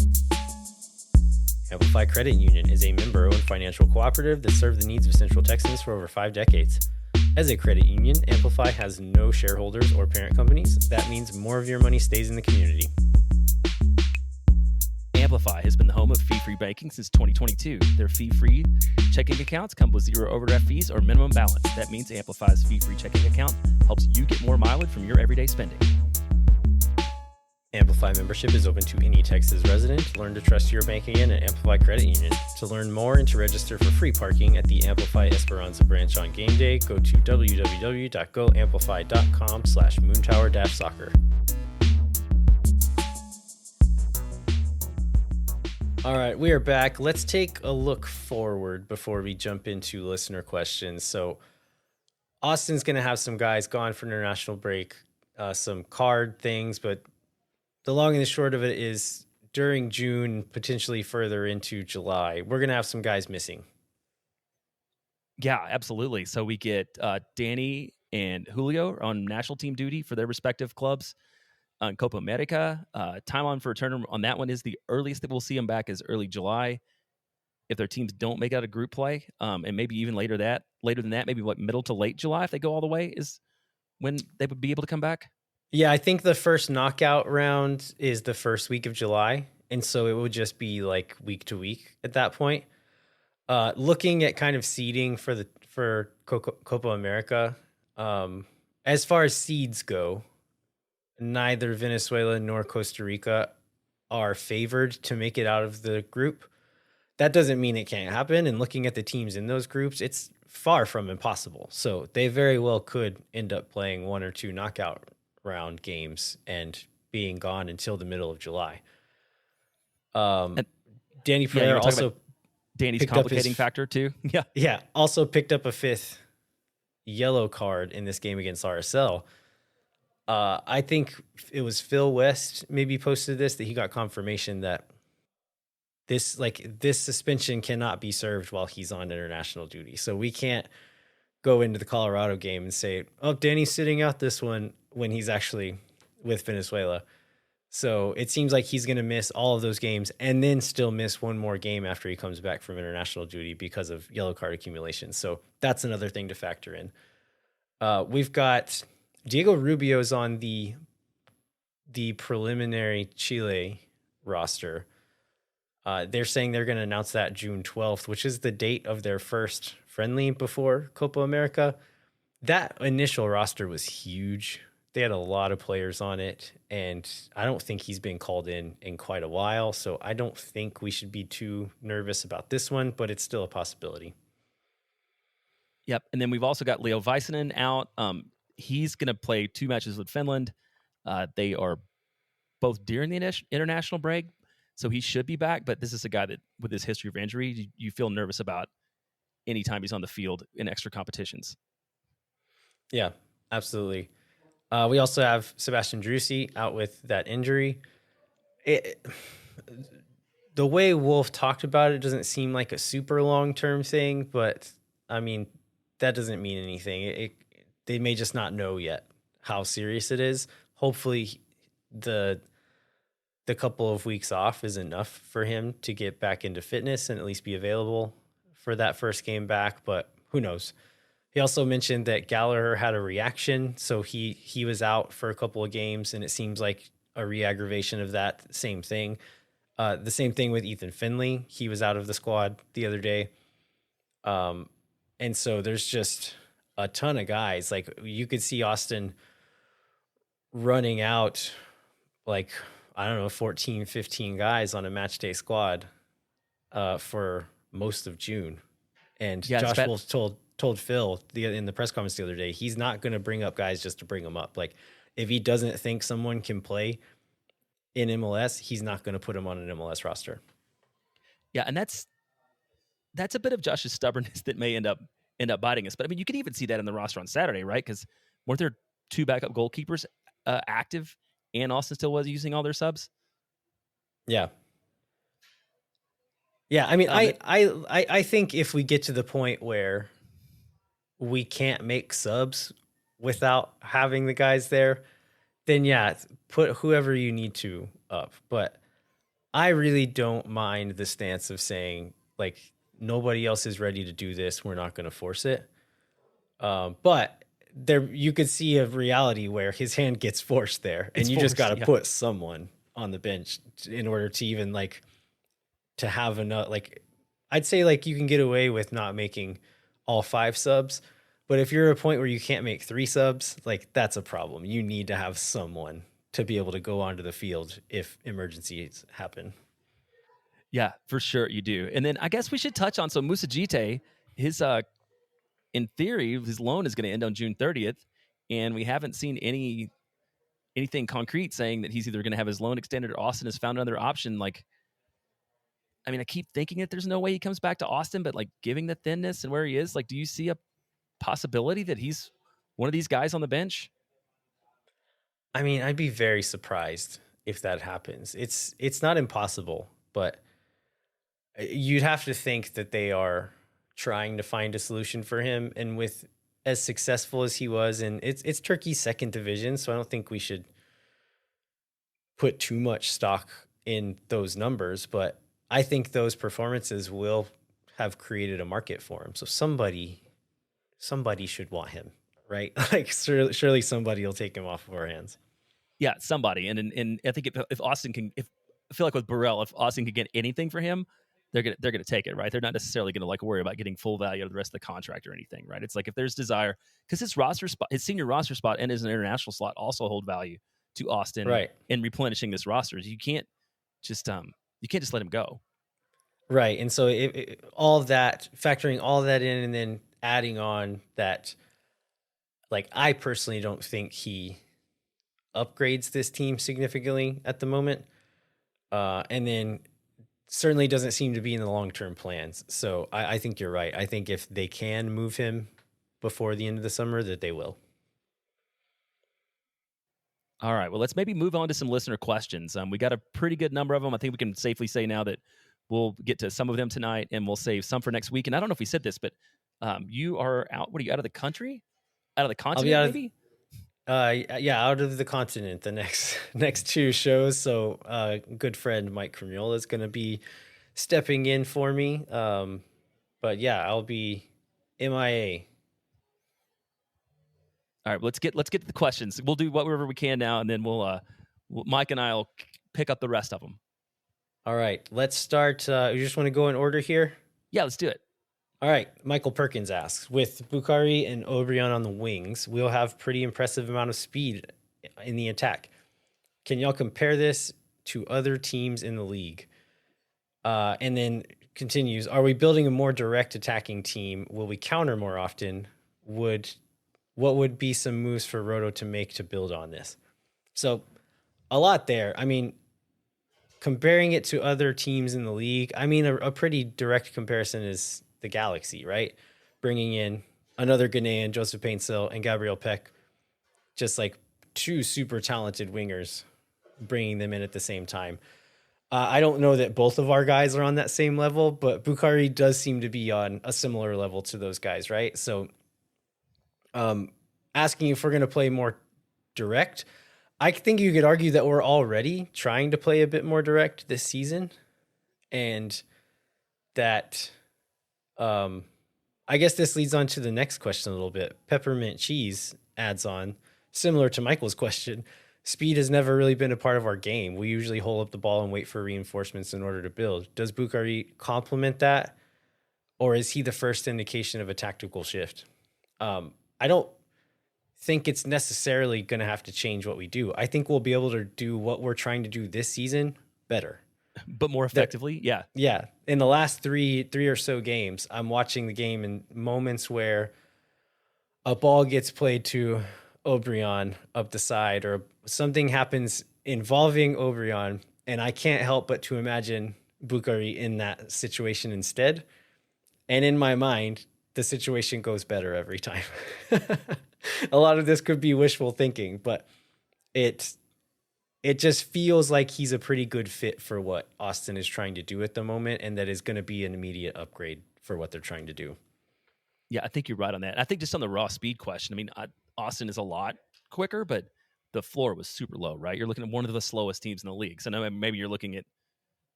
Amplify Credit Union is a member-owned financial cooperative that served the needs of Central Texans for over 5 decades. As a credit union, Amplify has no shareholders or parent companies. That means more of your money stays in the community. Amplify has been the home of fee-free banking since 2022. Their fee-free checking accounts come with zero overdraft fees or minimum balance. That means Amplify's fee-free checking account helps you get more mileage from your everyday spending. Amplify membership is open to any Texas resident. Learn to trust your bank again at Amplify Credit Union. To learn more and to register for free parking at the Amplify Esperanza branch on game day, go to www.goamplify.com/moontower-soccer. All right, we are back. Let's take a look forward before we jump into listener questions. So Austin's going to have some guys gone for international break, some card things, but the long and the short of it is during June, potentially further into July, we're going to have some guys missing. Yeah, absolutely. So we get Danny and Julio on national team duty for their respective clubs on Copa America. Time on for return on that one is the earliest that we'll see them back is early July. If their teams don't make out a group play, and maybe even later than that, maybe middle to late July, if they go all the way, is when they would be able to come back. Yeah, I think the first knockout round is the first week of July, and so it would just be like week to week at that point. Looking at kind of seeding for Copa America, as far as seeds go, neither Venezuela nor Costa Rica are favored to make it out of the group. that doesn't mean it can't happen. And looking at the teams in those groups, it's far from impossible. So they very well could end up playing 1 or 2 knockout round games and being gone until the middle of July. And, Danny you Ferrer were talking also about Danny's picked up complicating factor too. Yeah. Yeah, also picked up a 5th yellow card in this game against RSL. I think it was Phil West maybe posted this, that he got confirmation that this suspension cannot be served while he's on international duty. So we can't go into the Colorado game and say, oh, Danny's sitting out this one when he's actually with Venezuela. So it seems like he's going to miss all of those games and then still miss one more game after he comes back from international duty because of yellow card accumulation. So that's another thing to factor in. We've got Diego Rubio's on the preliminary Chile roster. They're saying they're going to announce that June 12th, which is the date of their first friendly before Copa America. That initial roster was huge. They had a lot of players on it, and I don't think he's been called in quite a while, so I don't think we should be too nervous about this one, but it's still a possibility. Yep. And then we've also got Leo Väisänen out. He's going to play 2 matches with Finland. They are both during the international break, so he should be back, but this is a guy that, with his history of injury, you feel nervous about anytime he's on the field in extra competitions. Yeah, absolutely. We also have Sebastian Drusi out with that injury. The way Wolf talked about it doesn't seem like a super long-term thing, but I mean, that doesn't mean anything. They may just not know yet how serious it is. Hopefully the couple of weeks off is enough for him to get back into fitness and at least be available for that first game back, but who knows? He also mentioned that Gallagher had a reaction, so he was out for a couple of games, and it seems like a re-aggravation of that same thing. The same thing with Ethan Finley. He was out of the squad the other day. And so there's just a ton of guys. Like, you could see Austin running out, like, I don't know, 14, 15 guys on a match day squad for most of June. And yeah, Josh Wolf told Phil in the press conference the other day, he's not going to bring up guys just to bring them up. Like, if he doesn't think someone can play in MLS, he's not going to put him on an MLS roster. Yeah, and that's a bit of Josh's stubbornness that may end up biting us. But I mean, you can even see that in the roster on Saturday, right? Because weren't there 2 backup goalkeepers active, and Austin still was using all their subs? Yeah. Yeah, I mean, I think if we get to the point where we can't make subs without having the guys there, then yeah, put whoever you need to up. But I really don't mind the stance of saying, like, nobody else is ready to do this, we're not going to force it. But there, you could see a reality where his hand gets forced there, and you just got to put someone on the bench in order to even, like, to have enough. Like, I'd say, like, you can get away with not making all 5 subs, but if you're at a point where you can't make 3 subs, like, that's a problem. You need to have someone to be able to go onto the field if emergencies happen. Yeah, for sure you do. And then I guess we should touch on, so Moussa Jite, his in theory, his loan is going to end on June 30th, and we haven't seen anything concrete saying that he's either going to have his loan extended or Austin has found another option. Like, I mean, I keep thinking that there's no way he comes back to Austin, but, like, giving the thinness and where he is, like, do you see a possibility that he's one of these guys on the bench? I mean, I'd be very surprised if that happens. It's not impossible, but you'd have to think that they are trying to find a solution for him. And with as successful as he was, and it's Turkey's 2nd division, so I don't think we should put too much stock in those numbers, but I think those performances will have created a market for him. So somebody should want him, right? Like, surely somebody will take him off of our hands. Yeah, somebody. And I think if Austin can, I feel like with Burrell, if Austin can get anything for him, they're gonna take it, right? They're not necessarily gonna, like, worry about getting full value out of the rest of the contract or anything, right? It's like, if there's desire, because his senior roster spot and his international slot also hold value to Austin, right? In replenishing this roster, you can't just let him go. Right. And so all of that, factoring all of that in and then adding on that, like, I personally don't think he upgrades this team significantly at the moment. And then certainly doesn't seem to be in the long-term plans. So I think you're right. I think if they can move him before the end of the summer, that they will. All right. Well, let's maybe move on to some listener questions. We got a pretty good number of them. I think we can safely say now that we'll get to some of them tonight, and we'll save some for next week. And I don't know if we said this, but you are out. What are you, out of the country? Out of the I'll continent, be out maybe? yeah, out of the continent the next two shows. So good friend Mike Cremiola is going to be stepping in for me. But yeah, I'll be MIA. All right, let's get to the questions. We'll do whatever we can now, and then Mike and I will pick up the rest of them. All right, let's start. You just want to go in order here? Yeah, let's do it. All right, Michael Perkins asks, with Bukhari and Obrian on the wings, we'll have pretty impressive amount of speed in the attack. Can y'all compare this to other teams in the league? And then continues, are we building a more direct attacking team? Will we counter more often? What would be some moves for Roto to make to build on this? So a lot there. I mean, comparing it to other teams in the league, I mean, a pretty direct comparison is the Galaxy, right? Bringing in another Ghanaian, Joseph Paintsill, and Gabriel Peck, just like two super talented wingers, bringing them in at the same time. I don't know that both of our guys are on that same level, but Bukhari does seem to be on a similar level to those guys, right? So asking if we're going to play more direct, I think you could argue that we're already trying to play a bit more direct this season, and that I guess this leads on to the next question a little bit. Peppermint Cheese adds on, similar to Michael's question, speed has never really been a part of our game. We usually hold up the ball and wait for reinforcements in order to build. Does Bukhari complement that, or is he the first indication of a tactical shift? I don't think it's necessarily going to have to change what we do. I think we'll be able to do what we're trying to do this season better. But more effectively, yeah. Yeah. In the last three or so games, I'm watching the game in moments where a ball gets played to Obrian up the side, or something happens involving Obrian, and I can't help but to imagine Bukhari in that situation instead. And in my mind, the situation goes better every time. A lot of this could be wishful thinking, but it just feels like he's a pretty good fit for what Austin is trying to do at the moment, and that is going to be an immediate upgrade for what they're trying to do. Yeah, I think you're right on that. I think just on the raw speed question, I mean, Austin is a lot quicker, but the floor was super low, right? You're looking at one of the slowest teams in the league. So now maybe you're looking at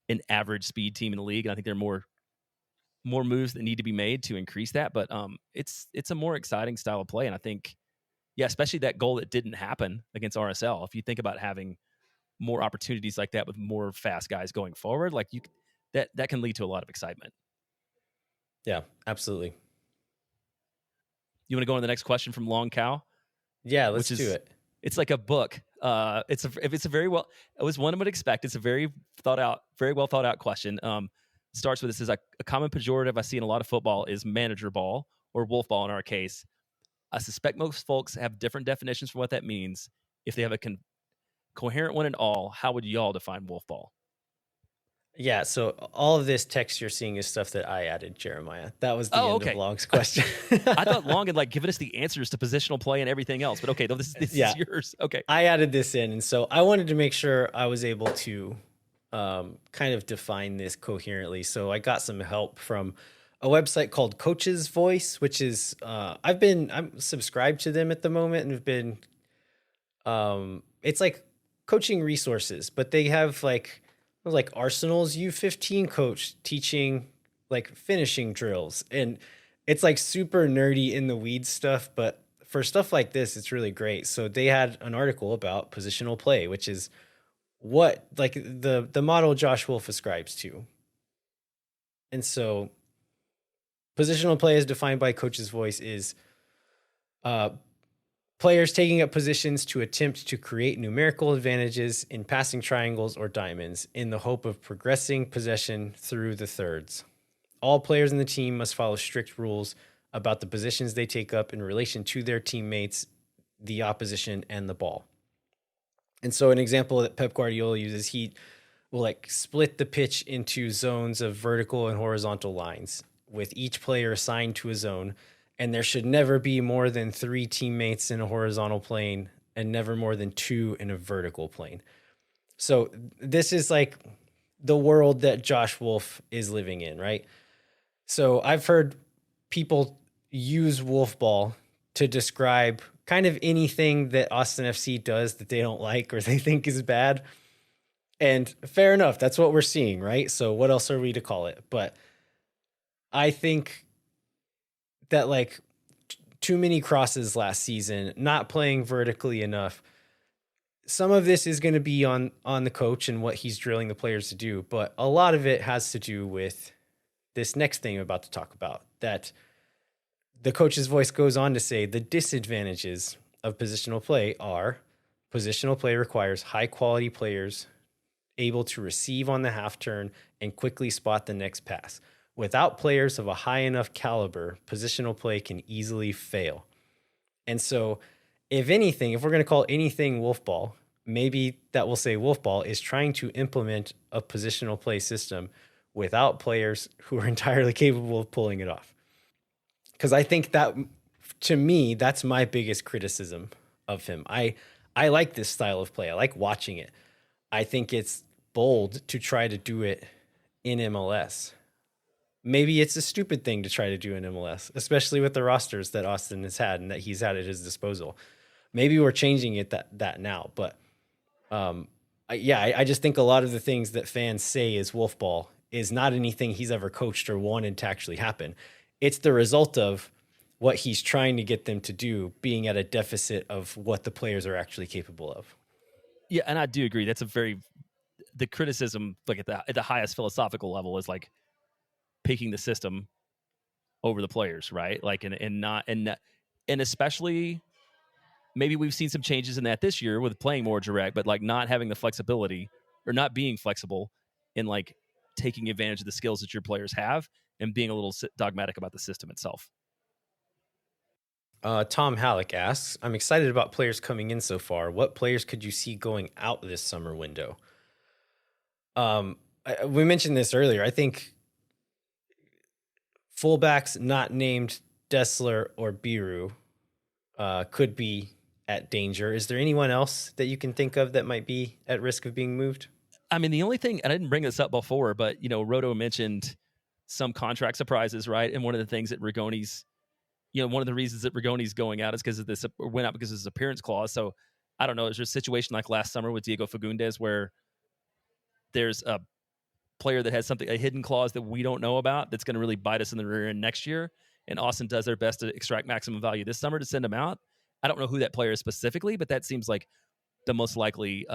an average speed team in the league, and I think there are more moves that need to be made to increase that. But it's a more exciting style of play, and I think, yeah, especially that goal that didn't happen against RSL. If you think about having more opportunities like that with more fast guys going forward, like that can lead to a lot of excitement. Yeah, absolutely. You want to go on to the next question from Long Cow? Yeah, let's do it. It's like a book. It was one I would expect. It's a very well thought out question. Starts with, this is a common pejorative I see in a lot of football is manager ball, or wolf ball in our case. I suspect most folks have different definitions for what that means. If they have a coherent one at all, how would y'all define wolf ball? Yeah, so all of this text you're seeing is stuff that I added, Jeremiah. That was the end of Long's question. I thought Long had given us the answers to positional play and everything else, but okay, this is yours. Okay. I added this in, and so I wanted to make sure I was able to kind of define this coherently. So I got some help from a website called Coach's Voice, which is I'm subscribed to them at the moment, and have been it's like coaching resources, but they have like Arsenal's U15 coach teaching like finishing drills, and it's like super nerdy in the weeds stuff, but for stuff like this, it's really great. So they had an article about positional play, which is what like the model Josh Wolf ascribes to. And so positional play as defined by Coach's Voice is Players taking up positions to attempt to create numerical advantages in passing triangles or diamonds in the hope of progressing possession through the thirds. All players in the team must follow strict rules about the positions they take up in relation to their teammates, the opposition, and the ball. And so an example that Pep Guardiola uses, he will like split the pitch into zones of vertical and horizontal lines with each player assigned to a zone. And there should never be more than 3 teammates in a horizontal plane and never more than 2 in a vertical plane. So this is like the world that Josh Wolf is living in, right? So I've heard people use Wolfball to describe kind of anything that Austin FC does that they don't like or they think is bad. And fair enough, that's what we're seeing, right? So what else are we to call it? But I think that like too many crosses last season, not playing vertically enough. Some of this is going to be on the coach and what he's drilling the players to do, but a lot of it has to do with this next thing I'm about to talk about, that the coach's voice goes on to say the disadvantages of positional play are positional play requires high quality players able to receive on the half turn and quickly spot the next pass. Without players of a high enough caliber, positional play can easily fail. And so, if anything, if we're going to call anything Wolfball, maybe that will say Wolfball is trying to implement a positional play system without players who are entirely capable of pulling it off. Because I think that, to me, that's my biggest criticism of him. I like this style of play. I like watching it. I think it's bold to try to do it in MLS. Maybe it's a stupid thing to try to do in MLS, especially with the rosters that Austin has had and that he's had at his disposal. Maybe we're changing it that now, but I just think a lot of the things that fans say is Wolfball is not anything he's ever coached or wanted to actually happen. It's the result of what he's trying to get them to do being at a deficit of what the players are actually capable of. Yeah, and I do agree. That's the criticism, like at the highest philosophical level, is like picking the system over the players, right? Like, and especially maybe we've seen some changes in that this year with playing more direct, but like not having the flexibility or not being flexible in like taking advantage of the skills that your players have and being a little dogmatic about the system itself. Tom Halleck asks, I'm excited about players coming in so far. What players could you see going out this summer window? We mentioned this earlier. I think fullbacks not named Desler or Biru could be at danger. Is there anyone else that you can think of that might be at risk of being moved? I mean, the only thing, and I didn't bring this up before, but, Roto mentioned some contract surprises, right? And one of the things that Rigoni's, one of the reasons that Rigoni's going out is because of this, went out because of his appearance clause. So I don't know. There's a situation like last summer with Diego Fagundes where there's a player that has a hidden clause that we don't know about that's going to really bite us in the rear end next year. And Austin does their best to extract maximum value this summer to send him out. I don't know who that player is specifically, but that seems like the most likely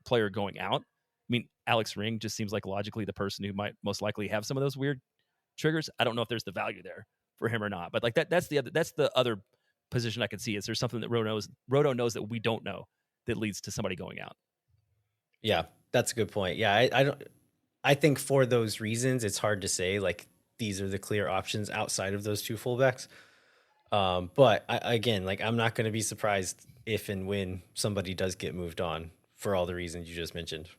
player going out. I mean, Alex Ring just seems like logically the person who might most likely have some of those weird triggers. I don't know if there's the value there for him or not, but like that's the other position I could see. Is there something that Roto knows that we don't know that leads to somebody going out? Yeah, that's a good point. Yeah, I think for those reasons, it's hard to say like these are the clear options outside of those two fullbacks. But again, like I'm not going to be surprised if and when somebody does get moved on for all the reasons you just mentioned.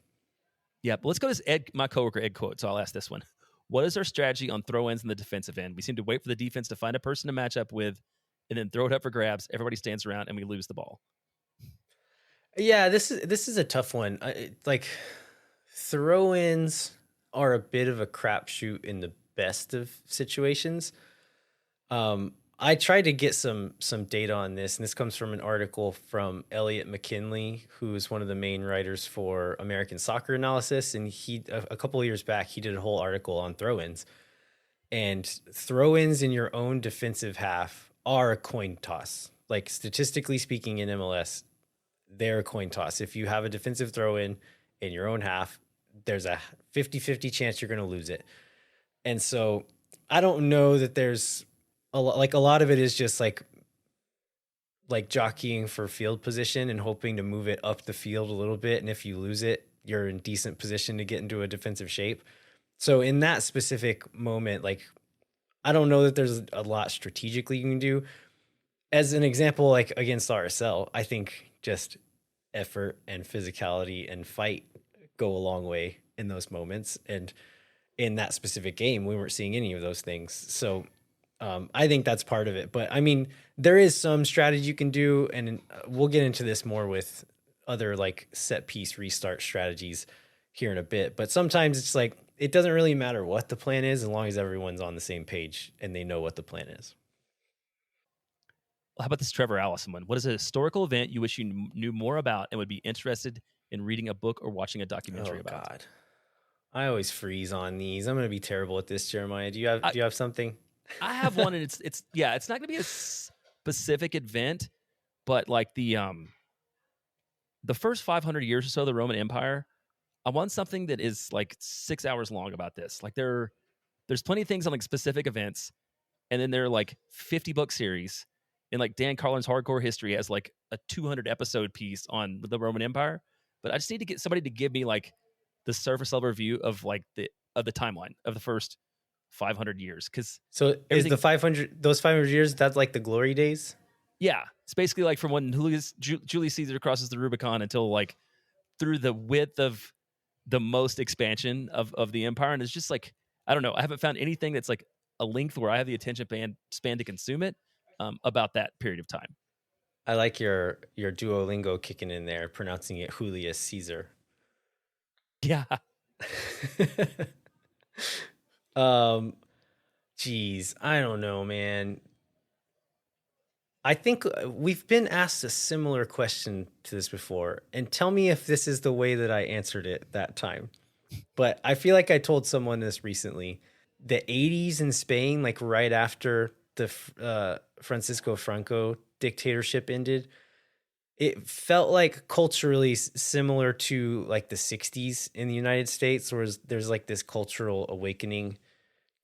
Yeah, but let's go to this my coworker Ed quote. So I'll ask this one. What is our strategy on throw-ins in the defensive end? We seem to wait for the defense to find a person to match up with and then throw it up for grabs. Everybody stands around and we lose the ball. Yeah, this is a tough one. Like throw-ins are a bit of a crapshoot in the best of situations. I tried to get some data on this, and this comes from an article from Elliot McKinley, who is one of the main writers for American Soccer Analysis. And he, a couple of years back, he did a whole article on throw-ins. And throw-ins in your own defensive half are a coin toss. Like statistically speaking in MLS, they're a coin toss. If you have a defensive throw-in in your own half, there's a 50-50 chance you're going to lose it. And so I don't know that there's a lot of it is just like like jockeying for field position and hoping to move it up the field a little bit. And if you lose it, you're in decent position to get into a defensive shape. So in that specific moment, like, I don't know that there's a lot strategically you can do. As an example, like against RSL, I think just effort and physicality and fight go a long way in those moments. And in that specific game, we weren't seeing any of those things. So I think that's part of it. But I mean, there is some strategy you can do, and we'll get into this more with other like set piece restart strategies here in a bit. But sometimes it's like, it doesn't really matter what the plan is as long as everyone's on the same page and they know what the plan is. How about this Trevor Allison one? What is a historical event you wish you knew more about and would be interested in reading a book or watching a documentary about? God, I always freeze on these. I'm going to be terrible at this, Jeremiah. Do you have something? I have one, and it's not going to be a specific event, but like the first 500 years or so of the Roman Empire. I want something that is like 6 hours long about this. Like there's plenty of things on like specific events, and then there are like 50 book series. And like Dan Carlin's Hardcore History has like a 200 episode piece on the Roman Empire. But I just need to get somebody to give me like the surface level view of like the timeline of the first 500 years. Because so is the 500 years, that's like the glory days? Yeah, it's basically like from when Julius Caesar crosses the Rubicon until like through the width of the most expansion of the empire. And it's just like, I don't know, I haven't found anything that's like a length where I have the attention span to consume it. About that period of time. I like your Duolingo kicking in there, pronouncing it Julius Caesar. Yeah. Geez, I don't know, man. I think we've been asked a similar question to this before, and tell me if this is the way that I answered it that time. But I feel like I told someone this recently. The 80s in Spain, like right after the Francisco Franco dictatorship ended, it felt like culturally similar to like the 60s in the United States, where there's like this cultural awakening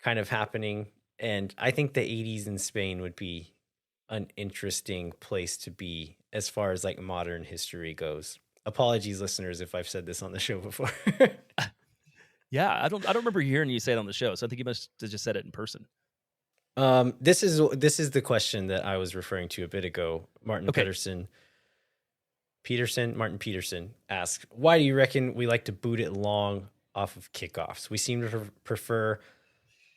kind of happening. And I think the 80s in Spain would be an interesting place to be as far as like modern history goes. Apologies, listeners, if I've said this on the show before. Yeah, I don't remember hearing you say it on the show, so I think you must have just said it in person. This is the question that I was referring to a bit ago. Martin Peterson asked, why do you reckon we like to boot it long off of kickoffs? We seem to prefer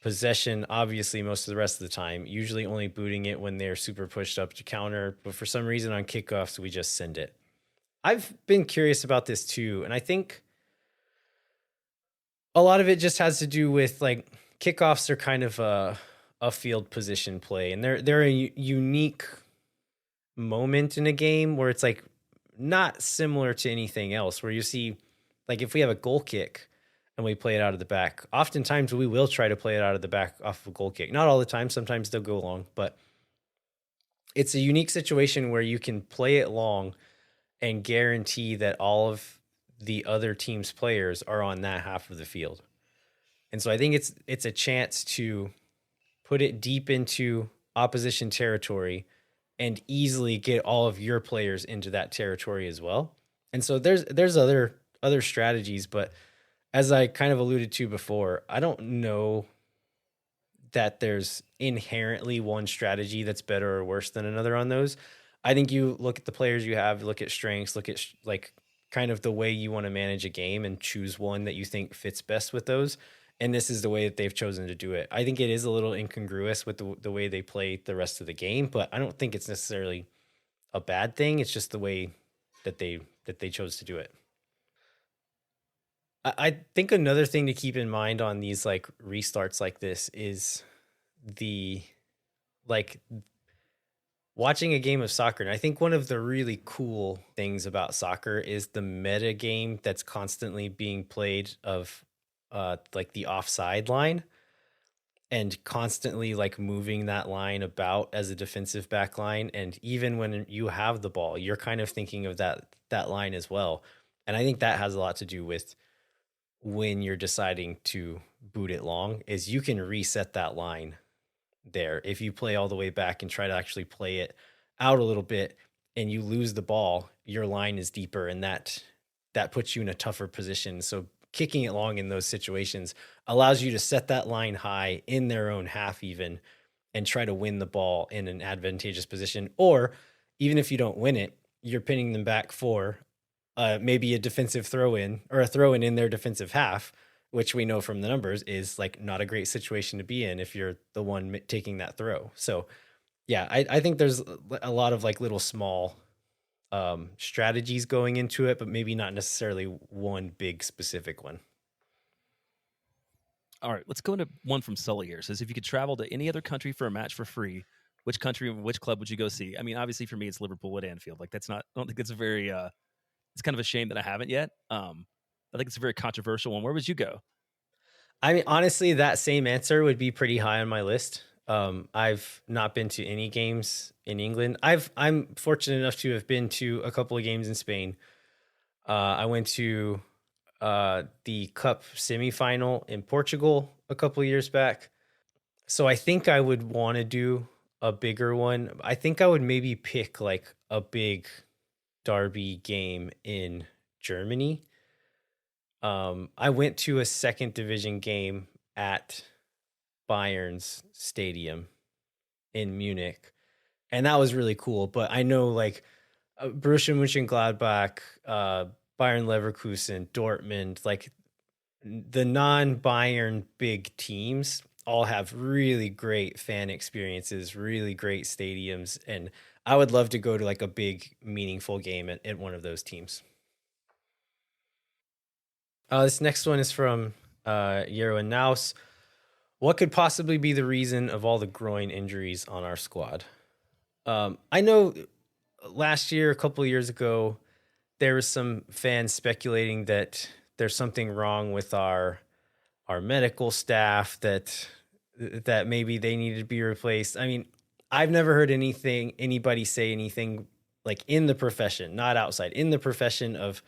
possession, obviously, most of the rest of the time, usually only booting it when they're super pushed up to counter. But for some reason on kickoffs, we just send it. I've been curious about this too. And I think a lot of it just has to do with like kickoffs are kind of a field position play, and they're a unique moment in a game where it's like not similar to anything else, where you see like if we have a goal kick and we play it out of the back, oftentimes we will try to play it out of the back off of a goal kick. Not all the time, sometimes they'll go long, but it's a unique situation where you can play it long and guarantee that all of the other team's players are on that half of the field. And so I think it's a chance to put it deep into opposition territory and easily get all of your players into that territory as well. And so there's other strategies, but as I kind of alluded to before, I don't know that there's inherently one strategy that's better or worse than another on those. I think you look at the players you have, look at strengths, look at like kind of the way you want to manage a game and choose one that you think fits best with those. And this is the way that they've chosen to do it. I think it is a little incongruous with the way they play the rest of the game, but I don't think it's necessarily a bad thing. It's just the way that they chose to do it. I think another thing to keep in mind on these like restarts like this is the like watching a game of soccer. And I think one of the really cool things about soccer is the meta game that's constantly being played of like the offside line and constantly like moving that line about as a defensive back line. And even when you have the ball, you're kind of thinking of that line as well. And I think that has a lot to do with when you're deciding to boot it long, is you can reset that line there. If you play all the way back and try to actually play it out a little bit and you lose the ball, your line is deeper, and that puts you in a tougher position. So kicking it long in those situations allows you to set that line high in their own half even, and try to win the ball in an advantageous position. Or even if you don't win it, you're pinning them back for maybe a defensive throw in, or a throw in their defensive half, which we know from the numbers is like not a great situation to be in if you're the one taking that throw. So yeah, I think there's a lot of like little small strategies going into it, but maybe not necessarily one big specific one. All right, let's go into one from Sully here. It says, if you could travel to any other country for a match for free, which country and which club would you go see? I mean, obviously for me, it's Liverpool at Anfield. Like that's not, I don't think that's a very, it's kind of a shame that I haven't yet. I think it's a very controversial one. Where would you go? I mean, honestly, that same answer would be pretty high on my list. I've not been to any games in England. I'm fortunate enough to have been to a couple of games in Spain. I went to the Cup semifinal in Portugal a couple of years back. So I think I would want to do a bigger one. I think I would maybe pick like a big derby game in Germany. I went to a second division game at Bayern's stadium in Munich, and that was really cool. But I know like Borussia Mönchengladbach, Bayern Leverkusen, Dortmund, like the non-Bayern big teams all have really great fan experiences, really great stadiums, and I would love to go to like a big, meaningful game at one of those teams. This next one is from Yero and Naus. What could possibly be the reason of all the groin injuries on our squad? I know last year, a couple of years ago, there was some fans speculating that there's something wrong with our medical staff, that maybe they needed to be replaced. I mean, I've never heard anybody say anything like in the profession, not outside, in the profession of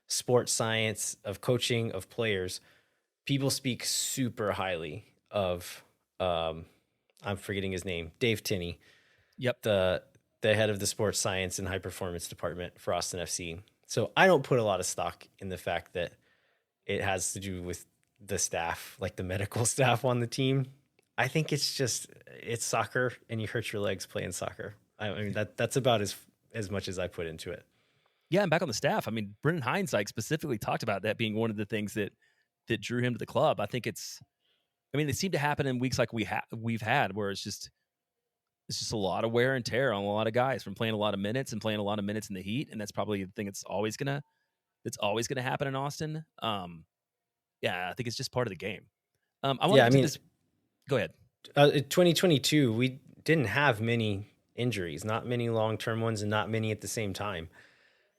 sports science, of coaching, of players. People speak super highly of, I'm forgetting his name, Dave Tinney. Yep. The head of the sports science and high performance department for Austin FC. So I don't put a lot of stock in the fact that it has to do with the staff, like the medical staff on the team. I think it's soccer, and you hurt your legs playing soccer. I mean, that's about as much as I put into it. Yeah, and back on the staff, I mean, Brendan Hindsight specifically talked about that being one of the things that drew him to the club. I think they seem to happen in weeks like we've had, where it's just a lot of wear and tear on a lot of guys from playing a lot of minutes and playing a lot of minutes in the heat, and that's probably the thing that's always gonna happen in Austin. Yeah, I think it's just part of the game. Go ahead. 2022, we didn't have many injuries, not many long-term ones, and not many at the same time.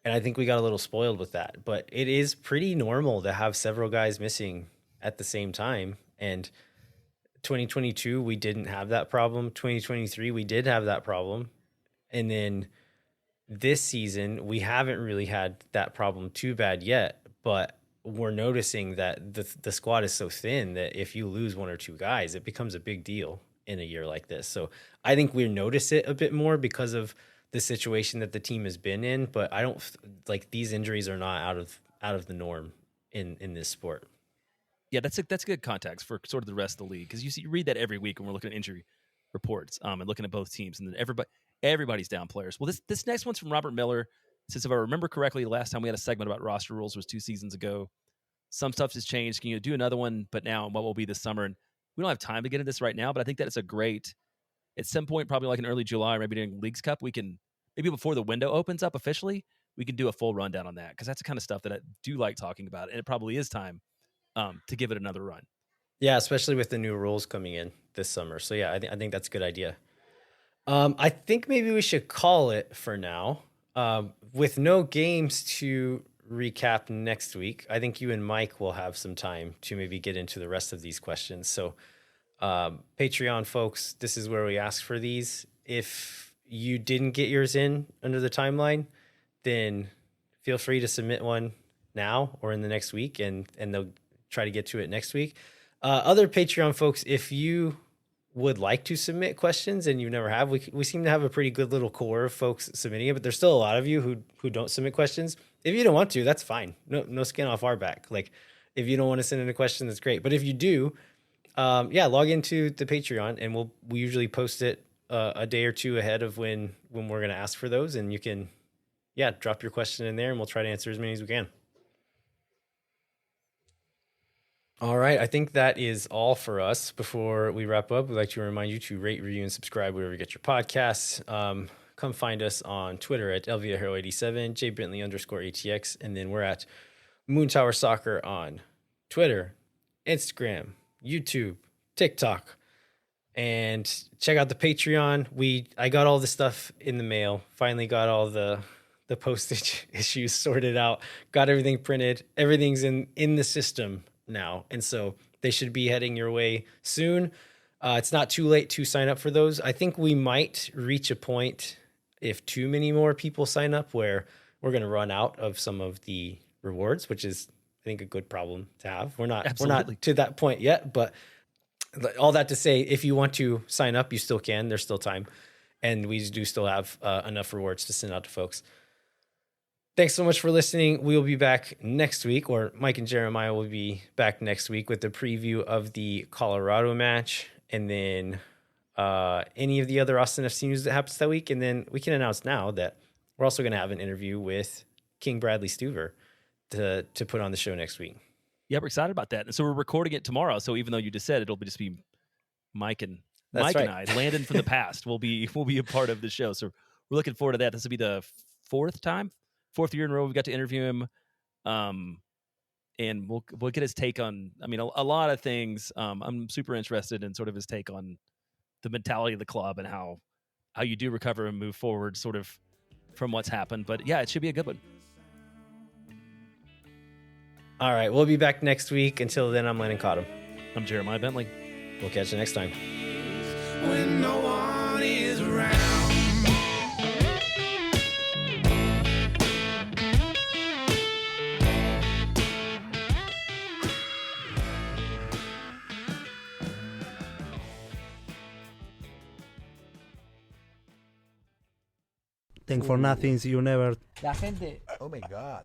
And I think we got a little spoiled with that. But it is pretty normal to have several guys missing at the same time. And 2022, we didn't have that problem. 2023, we did have that problem. And then this season, we haven't really had that problem too bad yet. But we're noticing that the squad is so thin that if you lose one or two guys, it becomes a big deal in a year like this. So I think we notice it a bit more because of the situation that the team has been in, but I don't like these injuries are not out of the norm in this sport. Yeah, that's good context for sort of the rest of the league, because you read that every week when we're looking at injury reports and looking at both teams, and then everybody's down players. Well, this next one's from Robert Miller. It says, if I remember correctly, the last time we had a segment about roster rules was 2 seasons ago. Some stuff has changed. Can you do another one? But now, what will be this summer? And we don't have time to get into this right now, but I think that it's a great, at some point, probably like in early July, maybe during Leagues Cup, we can, maybe before the window opens up officially, we can do a full rundown on that, because that's the kind of stuff that I do like talking about, and it probably is time to give it another run. Yeah, especially with the new rules coming in this summer. So yeah, I think that's a good idea. I think maybe we should call it for now. With no games to recap next week, I think you and Mike will have some time to maybe get into the rest of these questions. So Patreon folks, this is where we ask for these. If you didn't get yours in under the timeline, then feel free to submit one now or in the next week, and they'll try to get to it next week. Other Patreon folks, if you would like to submit questions and you never have, we seem to have a pretty good little core of folks submitting it, but there's still a lot of you who don't submit questions. If you don't want to, that's fine. No skin off our back. Like if you don't want to send in a question, that's great. But if you do, log into the Patreon and we usually post it a day or two ahead of when we're going to ask for those. And you can, drop your question in there and we'll try to answer as many as we can. All right. I think that is all for us. Before we wrap up, we'd like to remind you to rate, review, and subscribe wherever you get your podcasts. Come find us on Twitter at LVHero87, JBentley_ATX. And then we're at Moon Tower Soccer on Twitter, Instagram, YouTube, TikTok, and check out the Patreon. I got all the stuff in the mail. Finally got all the postage issues sorted out. Got everything printed. Everything's in the system now, and so they should be heading your way soon. It's not too late to sign up for those. I think we might reach a point if too many more people sign up where we're going to run out of some of the rewards, which is, I think, a good problem to have. We're not to that point yet, but all that to say, if you want to sign up, you still can. There's still time, and we do still have enough rewards to send out to folks. Thanks so much for listening. We will be back next week, or Mike and Jeremiah will be back next week with the preview of the Colorado match, and then any of the other Austin FC news that happens that week. And then we can announce now that we're also going to have an interview with King Bradley Stuver to put on the show next week. Yeah, we're excited about that. And so we're recording it tomorrow. So even though you just said it'll just be Mike and I, Landon from the past will be a part of the show. So we're looking forward to that. This will be the fourth year in a row we've got to interview him. And we'll get his take on, I mean, a lot of things. I'm super interested in sort of his take on the mentality of the club and how you do recover and move forward sort of from what's happened. But yeah, it should be a good one. All right. We'll be back next week. Until then, I'm Landon Cottom. I'm Jeremiah Bentley. We'll catch you next time. When no one is around. Thank for nothing, you never. La gente Oh my God.